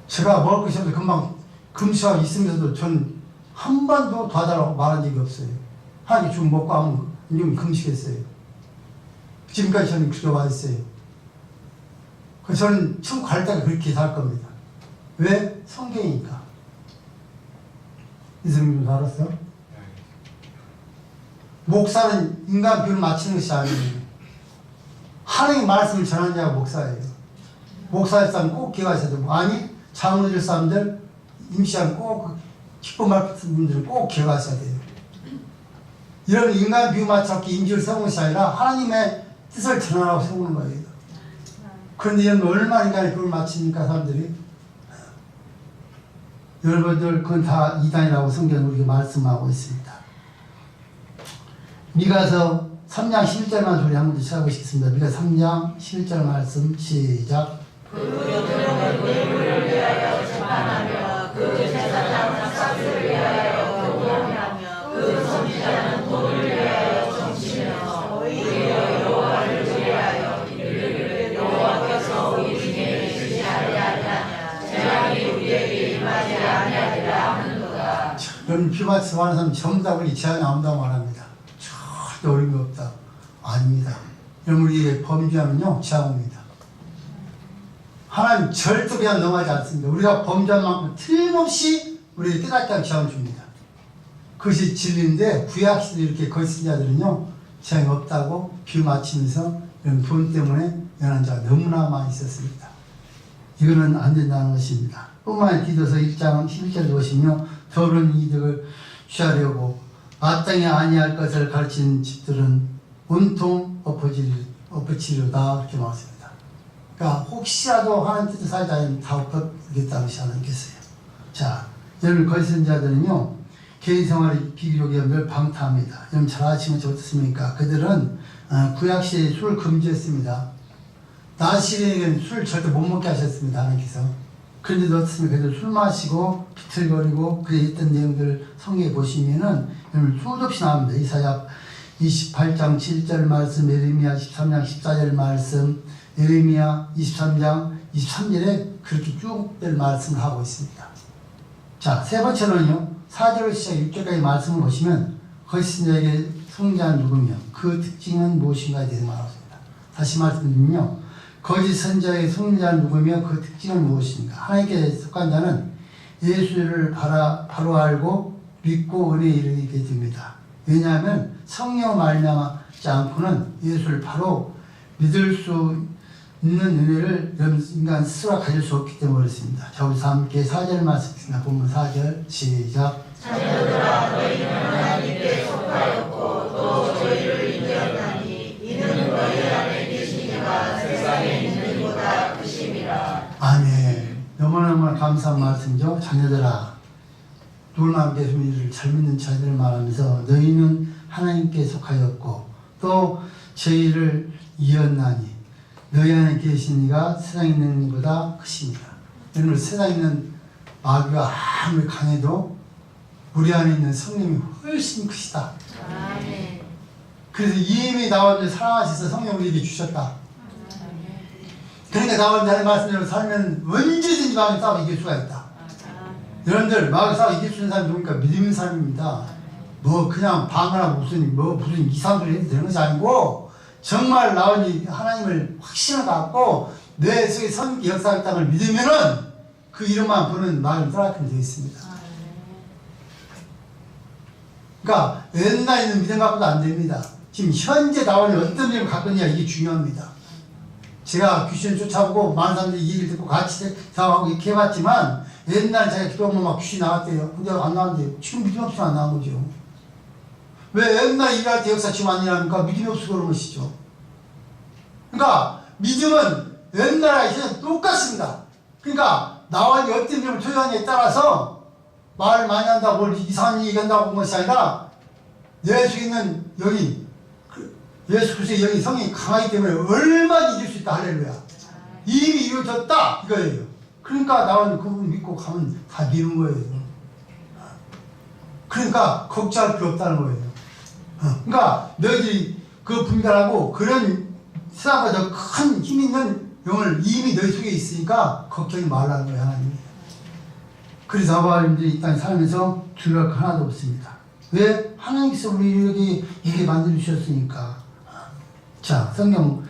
[SPEAKER 1] 제가 먹을 것이 없어서 금방 금수하고 있으면서도 저는 한 번도 도와달라고 말한 적이 없어요. 하나님 죽 먹고 하면 좀 금식했어요. 지금까지 저는 그렇게 와 있어요. 그래서 저는 천국 갈 때가 그렇게 살 겁니다. 왜? 성경이니까. 이승민 좀 알았어? 목사는 인간 비를 맞추는 것이 아니에요. 하나님의 말씀을 전하는 자가 목사예요. 목사의 사람 꼭 기억하셔야 되고, 아니, 장로들 사람들, 임시한 꼭, 기쁜 말씀 분들은 꼭 기억하셔야 돼요. 이런 인간 비유 맞춰서 임지를 세우는 것이 아니라 하나님의 뜻을 전하라고 세우는 거예요. 그런데 이런 얼마나 인간의 비유를 맞춥니까, 사람들이? 여러분들, 그건 다 이단이라고 성경은 우리에게 말씀하고 있습니다. 미가서 3장 11절만 소리 한번 더 찾아보시겠습니다. 미가 3장 11절 말씀 시작.
[SPEAKER 2] 그 무료들은 뇌물을 위하여 재판하며 그 제사장은 싹을 위하여 교통하며 그 선지자는 돈을 위하여 정치며 오히려 여호와를 위하여 이르기를 여호와께서 우리 중에 계시지 아니하냐 재앙이 우리에게 임하지 아니하리라 하는도다.
[SPEAKER 1] 여러분 피마스 하는 사람 전부 다 우리 재앙이 나온다고 말합니다. 절대 어려움이 없다. 아닙니다. 여러분 우리의 범죄하면요 재앙입니다. 하나님 절대 그냥 넘어가지 않습니다. 우리가 범죄한 만큼 틀림없이 우리에게 깨닫게 하고 재앙을 줍니다. 그것이 진리인데 구약시대 이렇게 거짓 자들은요 재앙이 없다고 비유 맞추면서 이런 돈 때문에 연한 자가 너무나 많이 있었습니다. 이거는 안 된다는 것입니다. 뿐만 아니라 디도서 1장 11절에 보시면 더러운 이득을 취하려고 마땅히 아니할 것을 가르치는 집들은 온통 엎어치리로다 이렇게 말했습니다. 그러니까 혹시라도 하나님 뜻을 살지 않으면 다 엎어지겠다는 것이 하나님께서요. 자, 여러분 거짓 자들은요 개인 생활이 비교적 멸방탕합니다. 여러분 잘 아시면 어떻습니까? 그들은 구약시대에 술을 금지했습니다. 나시에게는 술을 절대 못 먹게 하셨습니다. 하나님께서. 그런데도 어떻습니까? 그들 술 마시고 비틀거리고 그래 있던 내용들을 성경에 보시면은 여러분 수도 없이 나옵니다. 이사야 28장 7절 말씀, 예레미야 13장 14절 말씀, 예레미야 23장 23절에 그렇게 쭉 될 말씀을 하고 있습니다. 자, 세 번째로는요. 4절로 시작 6절까지 말씀을 보시면 거짓신자에게 성자는 누구며 그 특징은 무엇인가에 대해서 말하겠습니다. 다시 말씀드리면요. 거짓 선자에게 성자는 누구며 그 특징은 무엇인가. 하나님께 속한 자는 예수를 바로 알고 믿고 은혜에 이르게 됩니다. 왜냐하면 성령 말미암지 않고는 예수를 바로 믿을 수 있는 은혜를 인간 스스로 가질 수 없기 때문에 그렇습니다. 자, 우리 함께 4절 말씀입니다. 본문 4절 시작.
[SPEAKER 2] 자녀들아 너희는 하나님께 속하였고 또 저희를 인정하니 이는 너희 안에 계신 이가 세상에 있는 이보다 크심이라.
[SPEAKER 1] 아멘. 너무너무 감사한 말씀이죠. 자녀들아 누구나 예수님을 잘 믿는 자들을 말하면서 너희는 하나님께 속하였고 또 저희를 이었나니 너희 안에 계신 이가 세상에 있는 것보다 크십니다. 여러분 세상에 있는 마귀가 아무리 강해도 우리 안에 있는 성령이 훨씬 크시다.
[SPEAKER 2] 아멘.
[SPEAKER 1] 그래서 이미 나와서 사랑하셔서 성령 우리에게 주셨다. 그러니까 나와서 하나님 말씀대로 살면 언제든지 마귀 싸워 이길 수가 있다. 여러분들 마귀 싸워 이길 수 있는 사람이 누굽니까? 믿음 있는 사람입니다. 뭐 그냥 방언하고 무슨 이상한 소리 해도 되는 것이 아니고 정말 나오니 하나님을 확신을 갖고 내 속에 성기 역사하겠다는 걸 믿으면은 그 이름만 부르는 마귀를 떠나게 되어 있습니다. 그러니까 옛날에 있는 믿음 갖고도 안 됩니다. 지금 현재 나오는 어떤 믿음을 갖고 있냐 이게 중요합니다. 제가 귀신을 쫓아보고 많은 사람들이 이 얘기를 듣고 같이 대화하고 이렇게 해봤지만 옛날에 제가 기도하면 막 귀신이 나왔대요. 근데 안 나왔는데 지금 믿음 없이는 안 나온 거죠. 왜 옛날 일할 때 역사 지금 안 일합니까? 믿음이 없어서 그런 것이죠. 그러니까 믿음은 옛날에 이제 똑같습니다. 그러니까 나와 어떤 점을 조용하냐에 따라서 말을 많이 한다고 뭘 이상한 얘기한다고 본 것이 아니라 내 속에 있는 영이 예수 그리스도의 영이 성이 강하기 때문에 얼마나 이길 수 있다. 할렐루야. 이미 이루어졌다 이거예요. 그러니까 나는 그분 믿고 가면 다 미는 거예요. 그러니까 걱정할 필요 없다는 거예요. 그러니까 너희들이 그 분별하고 그런 세상보다 더 큰 힘 있는 영을 이미 너희 속에 있으니까 걱정이 말라는 거예요. 하나님이. 그래서 아버님들이 이 땅에 살면서 두려울 거 하나도 없습니다. 왜? 하나님께서 우리 이렇게 만들어주셨으니까. 자, 성경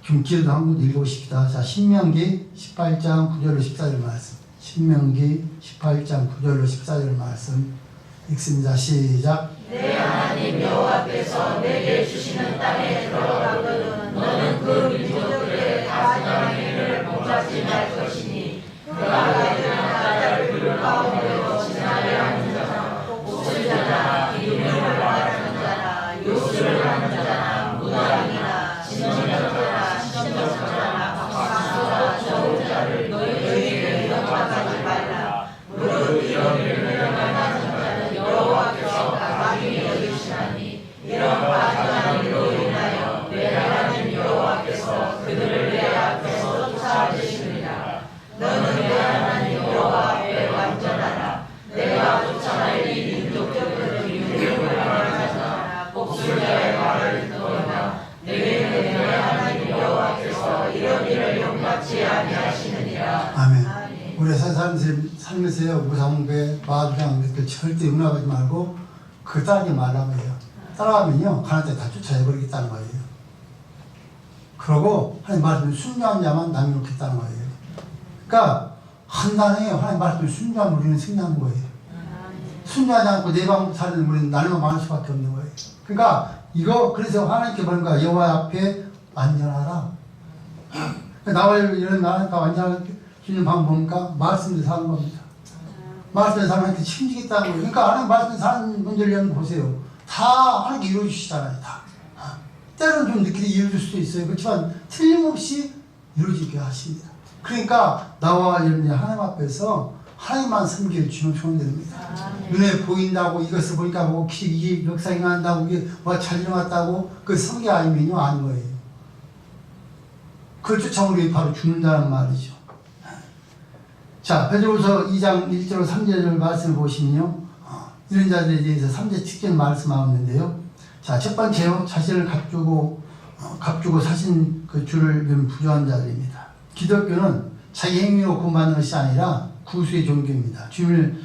[SPEAKER 1] 좀 기회도 한 번 읽어보십시다. 자, 신명기 18장 9절로 14절 말씀. 신명기 18장 9절로 14절 말씀 읽습니다. 시작.
[SPEAKER 2] 내 하나님 여호와께서 내게 주시는 땅에 들어가거든 너는 그 민족들의 가증한 일을 봉사치 말 것이니 그가 가진 나라를 그 가운데로 지나게 하는 자나 복을 자나 기름을 바라는 자나 요술을 하는 자나 무당이나 진정자나 신정자나 박사나 좋은 자를 너희에게 영접하지 말라. 무릇 이런 일을 행하는 자는 여호와께서 가증히 여기시나니 이런 가증한 일로 인하여 내 하나님 여호와께서 그들을 내 앞에서 쫓아내시느니라. 너는 내 하나님 여호와 앞에 완전하라. 내가 쫓아낼 이 민족들을 유혹을 당하자나 복술자의 말을 듣거나 내게는 내 하나님 여호와께서 이런 일을 용납치 아니하시느니라.
[SPEAKER 1] 아멘. 우리 살면서요 우상배, 마주장 그 절대 용납하지 말고 그 따르게 말하는 거예요. 따라가면요 가는 데 다 쫓아내버리겠다는 거예요. 그러고 하나님 말씀을 순종한 자만 남겨놓겠다는 거예요. 그러니까 한단해요. 하나님 말씀을 순종하면 우리는 승리하는 거예요. 순종하지 않고 내 방법 살는 우리는 날만 망할 수밖에 없는 거예요. 그러니까 이거 그래서 하나님께 뭔가 여호와 앞에 완전하라. 나와 이런 나니까 완전할 수 있는 방법 뭡니까? 말씀을 사는 겁니다. 말씀을 사람한테 책임지겠다는 거예요. 그러니까 하나님 말씀을 사는 분들 보세요. 다 하나님께 이루어주시잖아요. 다. 때로는 좀 늦게 이루어질 수도 있어요. 그렇지만 틀림없이 이루어지게 하십니다. 그러니까 나와 이런 하나님 앞에서 하나님만 섬기를 주면 좋은 됩니다. 눈에 보인다고 이것을 보니까 뭐 이게 역사 일어난다고 이게 뭐 잘 일어났다고 그 섬기 아니면요 아닌 거예요. 그걸 쫓아오는 게 바로 죽는다는 말이죠. 자, 베드로서 2장 1절 3절 말씀을 보시면요 이런 자들에 대해서 3절 직접 말씀하는데요. 자, 첫 번째요 자신을 값주고 사신 그 주를 부조한 자들입니다. 기독교는 자기 행위로 구원받는 것이 아니라 구수의 종교입니다. 주님을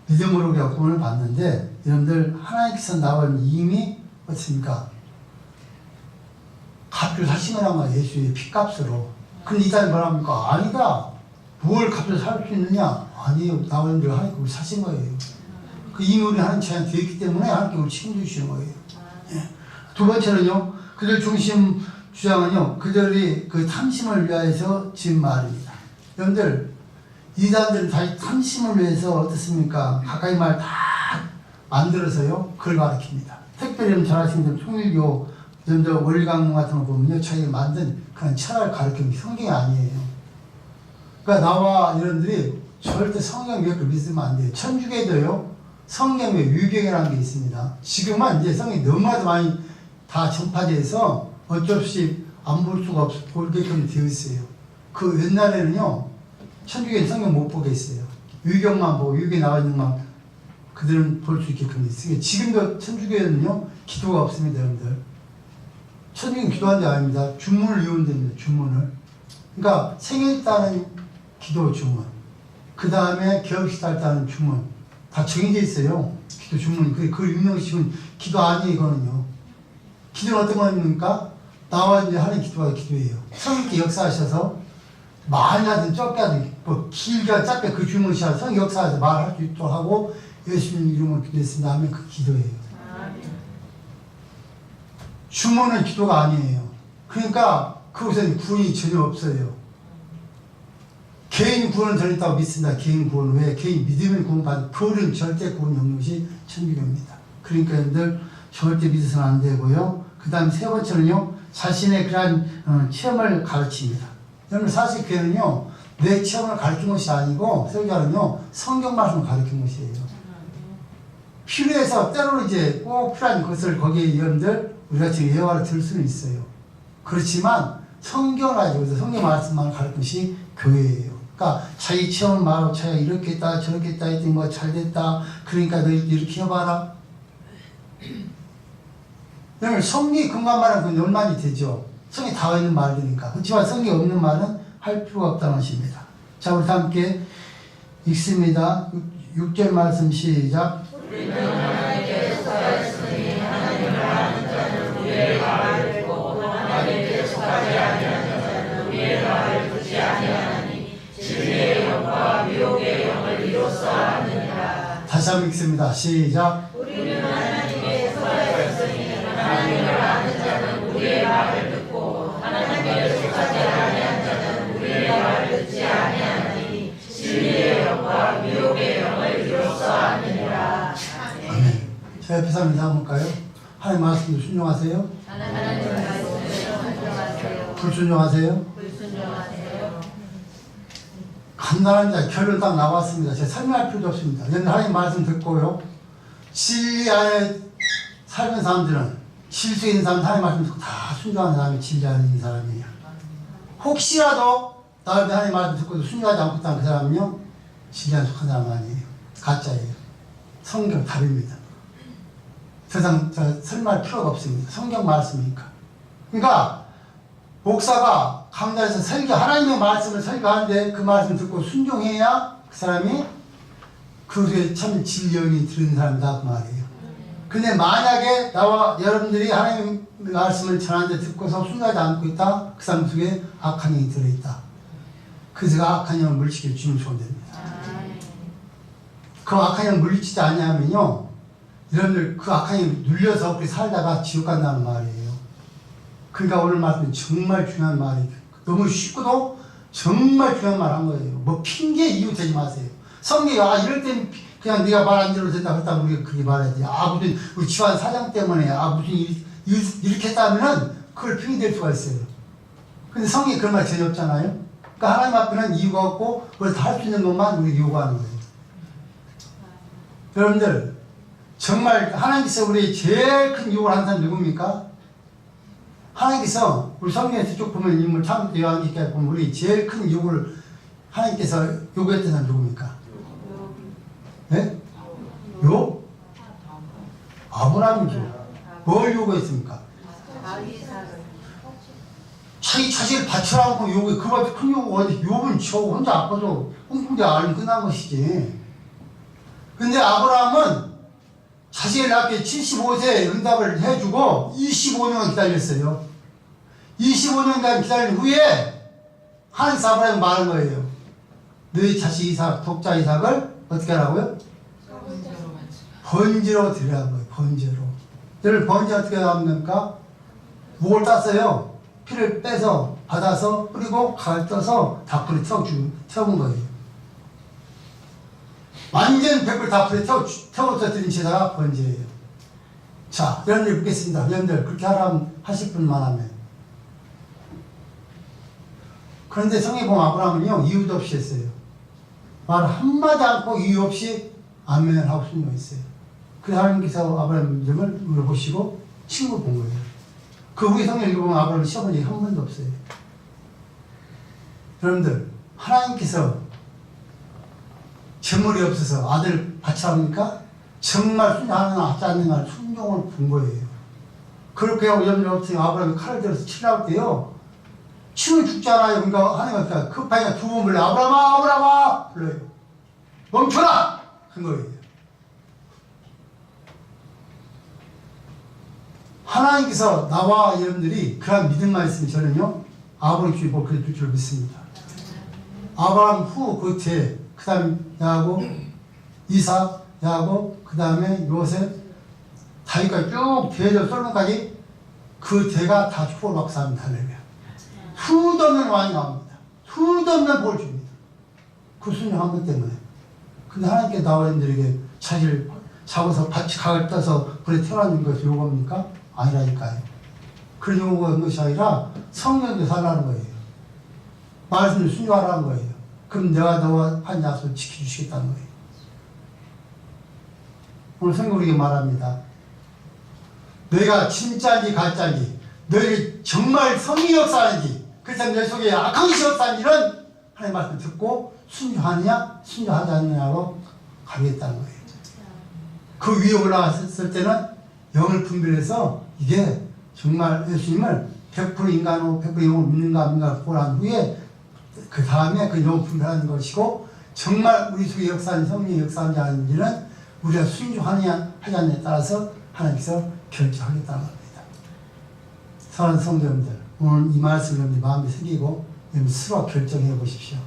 [SPEAKER 1] 믿음으로 우리가 구원을 받는데 여러분들 하나님께서 나와 이미 어떻습니까? 값을 사신 거란 말이에요. 예수의 피값으로. 근데 이 사람이 뭐랍니까? 아니다. 뭘 값을 살 수 있느냐? 아니에요. 나와님들 하나님께 우리 사신 거예요. 그 이미 우리 하나님 차에 되었기 때문에 하나님께 우리 책임져 주시는 거예요. 예. 두 번째는요. 그들 중심 주장은요. 그들이 그 탐심을 위하여서 지은 말입니다. 여러분들 이 사람들은 다 탐심을 위해서 어떻습니까? 가까이 말 다 만들어서요. 그걸 가르칩니다. 특별히 잘 아시는 분들 통일교 여러분들 원리강론 같은 거 보면요. 자기가 만든 그런 철학을 가르치는 게 성경이 아니에요. 그러니까 나와 여러분들이 절대 성경 몇 개 믿으면 안 돼요. 천주교에도요. 성경에 유경이라는 게 있습니다. 지금은 이제 성경이 너무나도 많이 다 전파돼서 어쩔 수 없이 안 볼 수가 없어 볼게끔 되어 있어요. 그 옛날에는요. 천주교는 성경 못 보겠어요. 유경만 보고 유경에 나와 있는 것만 그들은 볼 수 있게끔 있어요. 지금도 천주교에는요. 기도가 없습니다. 여러분들. 천주교는 기도하는 데 아닙니다. 주문을 외우는 데입니다. 주문을. 그러니까 생일 따는 기도 주문. 그 다음에 개업식 따는 주문. 다 정해져 있어요. 기도 주문이. 그 유명식은 기도 아니에요. 이거는요. 기도는 어떤 겁니까? 나와 이제 하는 기도가 기도예요. 성령께 역사하셔서 많이 하든 적게 하든 뭐 길게 짧게 그 주문을 시작 성 역사에서 말할 수 있도록 하고 예수님 이름으로 기도했습니다 하면 그 기도예요. 주문은 기도가 아니에요. 그러니까 그곳에는 구원이 전혀 없어요. 개인 구원은 전혀 있다고 믿습니다. 개인 구원. 왜? 개인 믿으면 구원받는 그런 절대 구원 영역이 천주교입니다. 그러니까 여러분들 절대 믿어서는 안 되고요. 그 다음 세 번째는요, 자신의 그러한 체험을 가르칩니다. 여러분 사실 교회는요, 내 체험을 가르친 것이 아니고 설교하는요, 성경 말씀을 가르친 것이에요. 필요해서 때로는 이제 꼭 필요한 것을 거기에 여러분들 우리가 지금 예화를 들 수는 있어요. 그렇지만 성경을 가지고 성경 말씀만 가르친 것이 교회예요. 그러니까 자기 체험 말하고 자기가 이렇게 했다 저렇게 했다 했더니 뭐 잘 됐다 그러니까 너 이렇게 해봐라. 여러분 성경이 근거한 말은 그건 연만이 되죠. 성경이 다 있는 말이니까. 그렇지만 성경이 없는 말은 할 필요가 없다는 것입니다. 자, 우리 함께 읽습니다. 6절 말씀 시작.
[SPEAKER 2] 우리는 하나님께 속하였으니 하나님을 아는 자는 우리의 말을 듣고 하나님께 속하지 아니하는 자는 우리의 말을 듣지 아니하나니 진리의 영과 미혹의 영을 이로써 아느니라.
[SPEAKER 1] 다시 한번 읽습니다. 시작.
[SPEAKER 2] 우리는 하나님께 속하였으니 하나님을 아는 자는 우리의 말을 듣고 하나님께 속하지 아니하는 자는 우리의 말을 듣지 아니하나니 진리의 영과 미혹의 영을 이로써 아느니라.
[SPEAKER 1] 아멘. 저 옆에 사람 인사 한번 볼까요? 하나님 말씀도 순종하세요?
[SPEAKER 2] 하나님 말씀을 순종하세요.
[SPEAKER 1] 불순종하세요?
[SPEAKER 2] 불순종하세요.
[SPEAKER 1] 간단합니다. 결론 딱 나왔습니다. 제가 설명할 필요도 없습니다. 여러분 하나님 말씀 듣고요. 진리 안에 살는 사람들은 실수에 있는 사람 하나님 말씀 듣고 다 순종하는 사람이 진리 안에 있는 사람이에요. 혹시라도 나를 하나님 말씀 듣고도 순종하지 않고 있다는 그 사람은요, 진리 안에 속한 사람 아니에요. 가짜예요. 성경 답입니다. 세상 설명할 필요가 없습니다. 성경 말씀이니까. 그러니까 목사가 강단에서 하나님의 말씀을 설교하는데 그 말씀 듣고 순종해야 그 사람이 그에 참 진리영이 들은 사람이다 그 말이에요. 근데 만약에 나와 여러분들이 하나님의 말씀을 전하는데 듣고서 순종하지 않고 있다, 그 사람 속에 악한 영이 들어있다. 그래서 악한 영을 물리치기를 주면 좋은 됩니다. 그 악한 영을 물리치지 않냐면요, 여러분들 그 악한 영이 눌려서 그렇게 살다가 지옥 간다는 말이에요. 그러니까 오늘 말씀은 정말 중요한 말이에요. 너무 쉽고도 정말 중요한 말 한 거예요. 뭐 핑계 이유 되지 마세요. 성경이 이럴 땐 그냥 네가 말 안 들어도 된다 그랬다면 우리가 그렇게 말해야지. 무슨 우리 집안 사정 때문에 무슨 이렇게 했다면은 그걸 핑계 댈 수가 있어요. 근데 성경이 그런 말 전혀 없잖아요. 그러니까 하나님 앞에는 이유가 없고 그걸 다 할 수 있는 것만 우리 요구하는 거예요. 여러분들 정말 하나님께서 우리 제일 큰 요구를 하는 사람이 누굽니까? 하나님께서 우리 성경에서 쭉 보면 인물 창세기 요한기까지 보면 우리 제일 큰 요구를 하나님께서 요구했던 사람이 누굽니까? 네? 요? 아브라함이죠. 뭘 요구했습니까? 자기 자식을 바치라고 요구해. 그보다 큰 요구가 어디? 요구는 저 혼자 아파도 꿍꿍대 알면 끝난 것이지. 근데 아브라함은 자식을 낳게 75세에 응답을 해주고 25년을 기다렸어요. 25년간 기다린 후에 하나님께서 아브라함이 말한 거예요. 너희 자식 이삭, 독자 이삭을 어떻게 하라고요? 번제로 드리라는 거예요. 번제로. 여러분 번제 어떻게 하면 됩니까? 목을 땄어요. 피를 빼서 받아서 뿌리고 가을 떠서 다풀에 태운 거예요. 완전 100% 다풀에 태워서 드린 제사가 번제예요. 자, 여러분들 묻겠습니다. 여러분들 그렇게 하실 분만 하면. 그런데 성경에 보면 아브라함은요, 이유도 없이 했어요. 말 한마디 않고 이유 없이 아멘을 하고 순종했어요. 그래서 하나님께서 아브라함 이름을 물어보시고 친구를 본 거예요. 그 후에 성경을 읽어보면 아브라함은 시험한 적이 한 번도 없어요. 여러분들, 하나님께서 재물이 없어서 아들 바치랍니까? 정말 순종하지 않는 순종을 본 거예요. 그렇게 하고 여러분들 아브라함이 칼을 들어서 치려고 할 때요, 치면 죽잖아요. 그러니까 하나님께서 급하게 두 번 불러요. 아브라함아, 아브라함아! 불러요. 멈춰라! 한 거예요. 하나님께서 나와 여러분들이 그런 믿음만 있으면 저는요, 아브라함 주의 복 그래 줄 줄 믿습니다. 아브라함 후 그 뒤에, 그 다음에 야곱, 이삭, 야곱, 그 다음에 요셉, 다윗까지 쭉 뒤에서 솔몬까지 그 대가 다 축복을 받고 삽니다. 할렐루야. 수도 없는 왕이 나옵니다. 수도 없는 복을 줍니다. 그 순종한 것 때문에. 근데 하나님께 나와 여러분들에게 자고서 밭이 각을 떠서 불에 태어나는 것이 요겁니까? 아니라니까요. 그런 요구한 것이 아니라 성령도 살라는 거예요. 말씀을 순종하라는 거예요. 그럼 내가 너와 한 약속을 지켜주시겠다는 거예요. 오늘 성경 우리에게 말합니다. 너희가 진짜인지 가짜인지, 너희 정말 성령이 역사하는지, 그렇다면 너희 속에 악한 것이 역사하는지는 하나님의 말씀을 듣고 순종하느냐 순종하지 않느냐로 가리겠다는 거예요. 그 위에 올라갔을 때는 영을 분별해서 이게 정말 예수님을 100% 인간으로 100% 영을 믿는가 믿는가 보란 후에 그 다음에 그 영을 분별하는 것이고, 정말 우리 속에 역사하는 성령의 역사하는지 아닌지는 우리가 순종하느냐 하지 않느냐에 따라서 하나님께서 결정하겠다는 겁니다. 사랑하는 성도님들, 오늘 이 말씀을 여러분들 마음에 새기고 스스로 결정해 보십시오.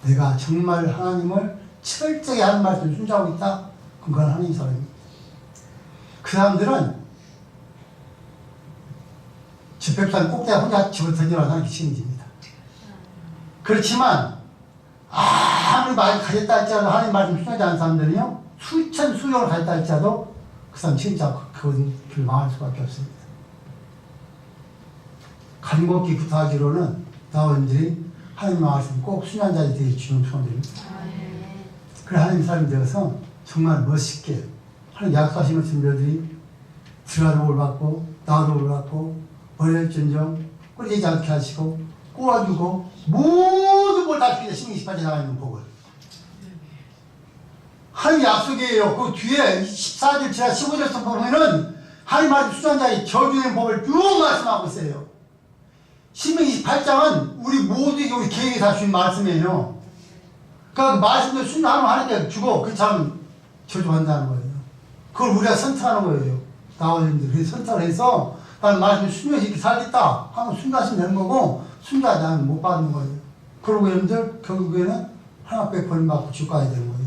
[SPEAKER 1] 내가 정말 하나님을 철저히 하는 말씀을 순종하고 있다? 그건 하나님 사람입니다. 그 사람들은 집회plan 꼭대기 혼자 집어 던져놔서 하나님께 책임집니다. 그렇지만 아무리 많이 가졌다 할지라도 하나님 말씀 순종하지 않는 사람들은요, 수천 수용을 가졌다 할지라도 그 사람 책임자고 그건 망할 수밖에 없습니다. 간곡히 부탁하기로는 나원들이 하나님 말씀 꼭 순종한 자들이 되게 중요한 소원들입니다. 그래 하나님 사람이 되어서 정말 멋있게 하나님 약속하신 것처럼 너희들이 들어가도 뭘 받고 나와도 뭘 받고 버릴전정 꿀리지 않게 하시고 꼬아주고 모든 걸 다 주기다. 16, 18절 나와 있는 복을 하나님 약속이에요. 그 뒤에 14절 지나 15절 보면은 하나님 말씀 순종한 자의 저주의 법을 쭉 말씀하고 있어요. 신명기 28장은 우리 모두에게 우리 개인에 다 주신 말씀이에요. 그러니까 그 말씀을 순종하면 하나님께 주고 그 사람 저주한다는 거예요. 그걸 우리가 선택하는 거예요. 나와님들 그래서 선택을 해서 나는 말씀을 순종해서 이렇게 살겠다 하면 순종하시면 되는 거고, 순종하지 않으면 못 받는 거예요. 그러고 여러분들 결국에는 하나 앞에 버림받고 쭉 가야 되는 거예요.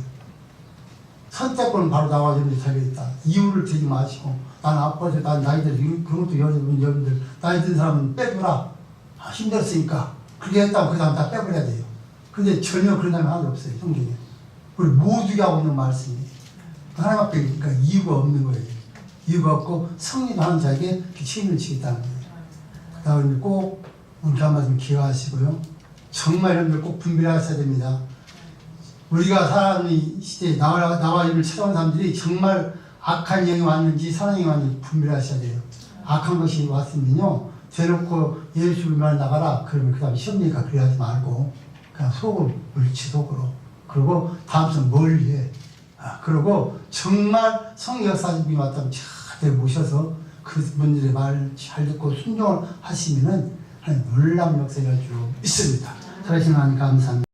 [SPEAKER 1] 선택권은 바로 나와 여러분들 살겠다. 이유를 들지 마시고 나는 아파서 난 나이 들어서 그런 것도 여러분들 나이 든 사람은 빼주라. 힘들었으니까 그렇게 했다고 그 다음 다 빼버려야 돼요. 근데 전혀 그런 사람이 하나도 없어요. 성경에 우리 모두가 하고 있는 말씀이에요. 하나님 앞에 그러니까 이유가 없는 거예요. 이유가 없고 성리도 하는 자에게 책임을 지겠다는 거예요. 여러분들 꼭 오늘 한 말씀 기억하시고요. 정말 여러분들 꼭 분별하셔야 됩니다. 우리가 살아가는 시대에 나와 이를 찾아온 사람들이 정말 악한 영이 왔는지 선한 영이 왔는지 분별하셔야 돼요. 악한 것이 왔으면요, 대놓고 예수님만 나가라 그러면 그 다음에 시험이니까 그래 하지 말고 그냥 속으로 물치 속으로, 그리고 다음선 멀리 해. 그리고 정말 성령 역사하신 분이 왔다면 잘 모셔서 그분들의 말 잘 듣고 순종을 하시면은 하나님 놀라운 역사를 줄 믿습니다. 살아계신 하나님 감사합니다.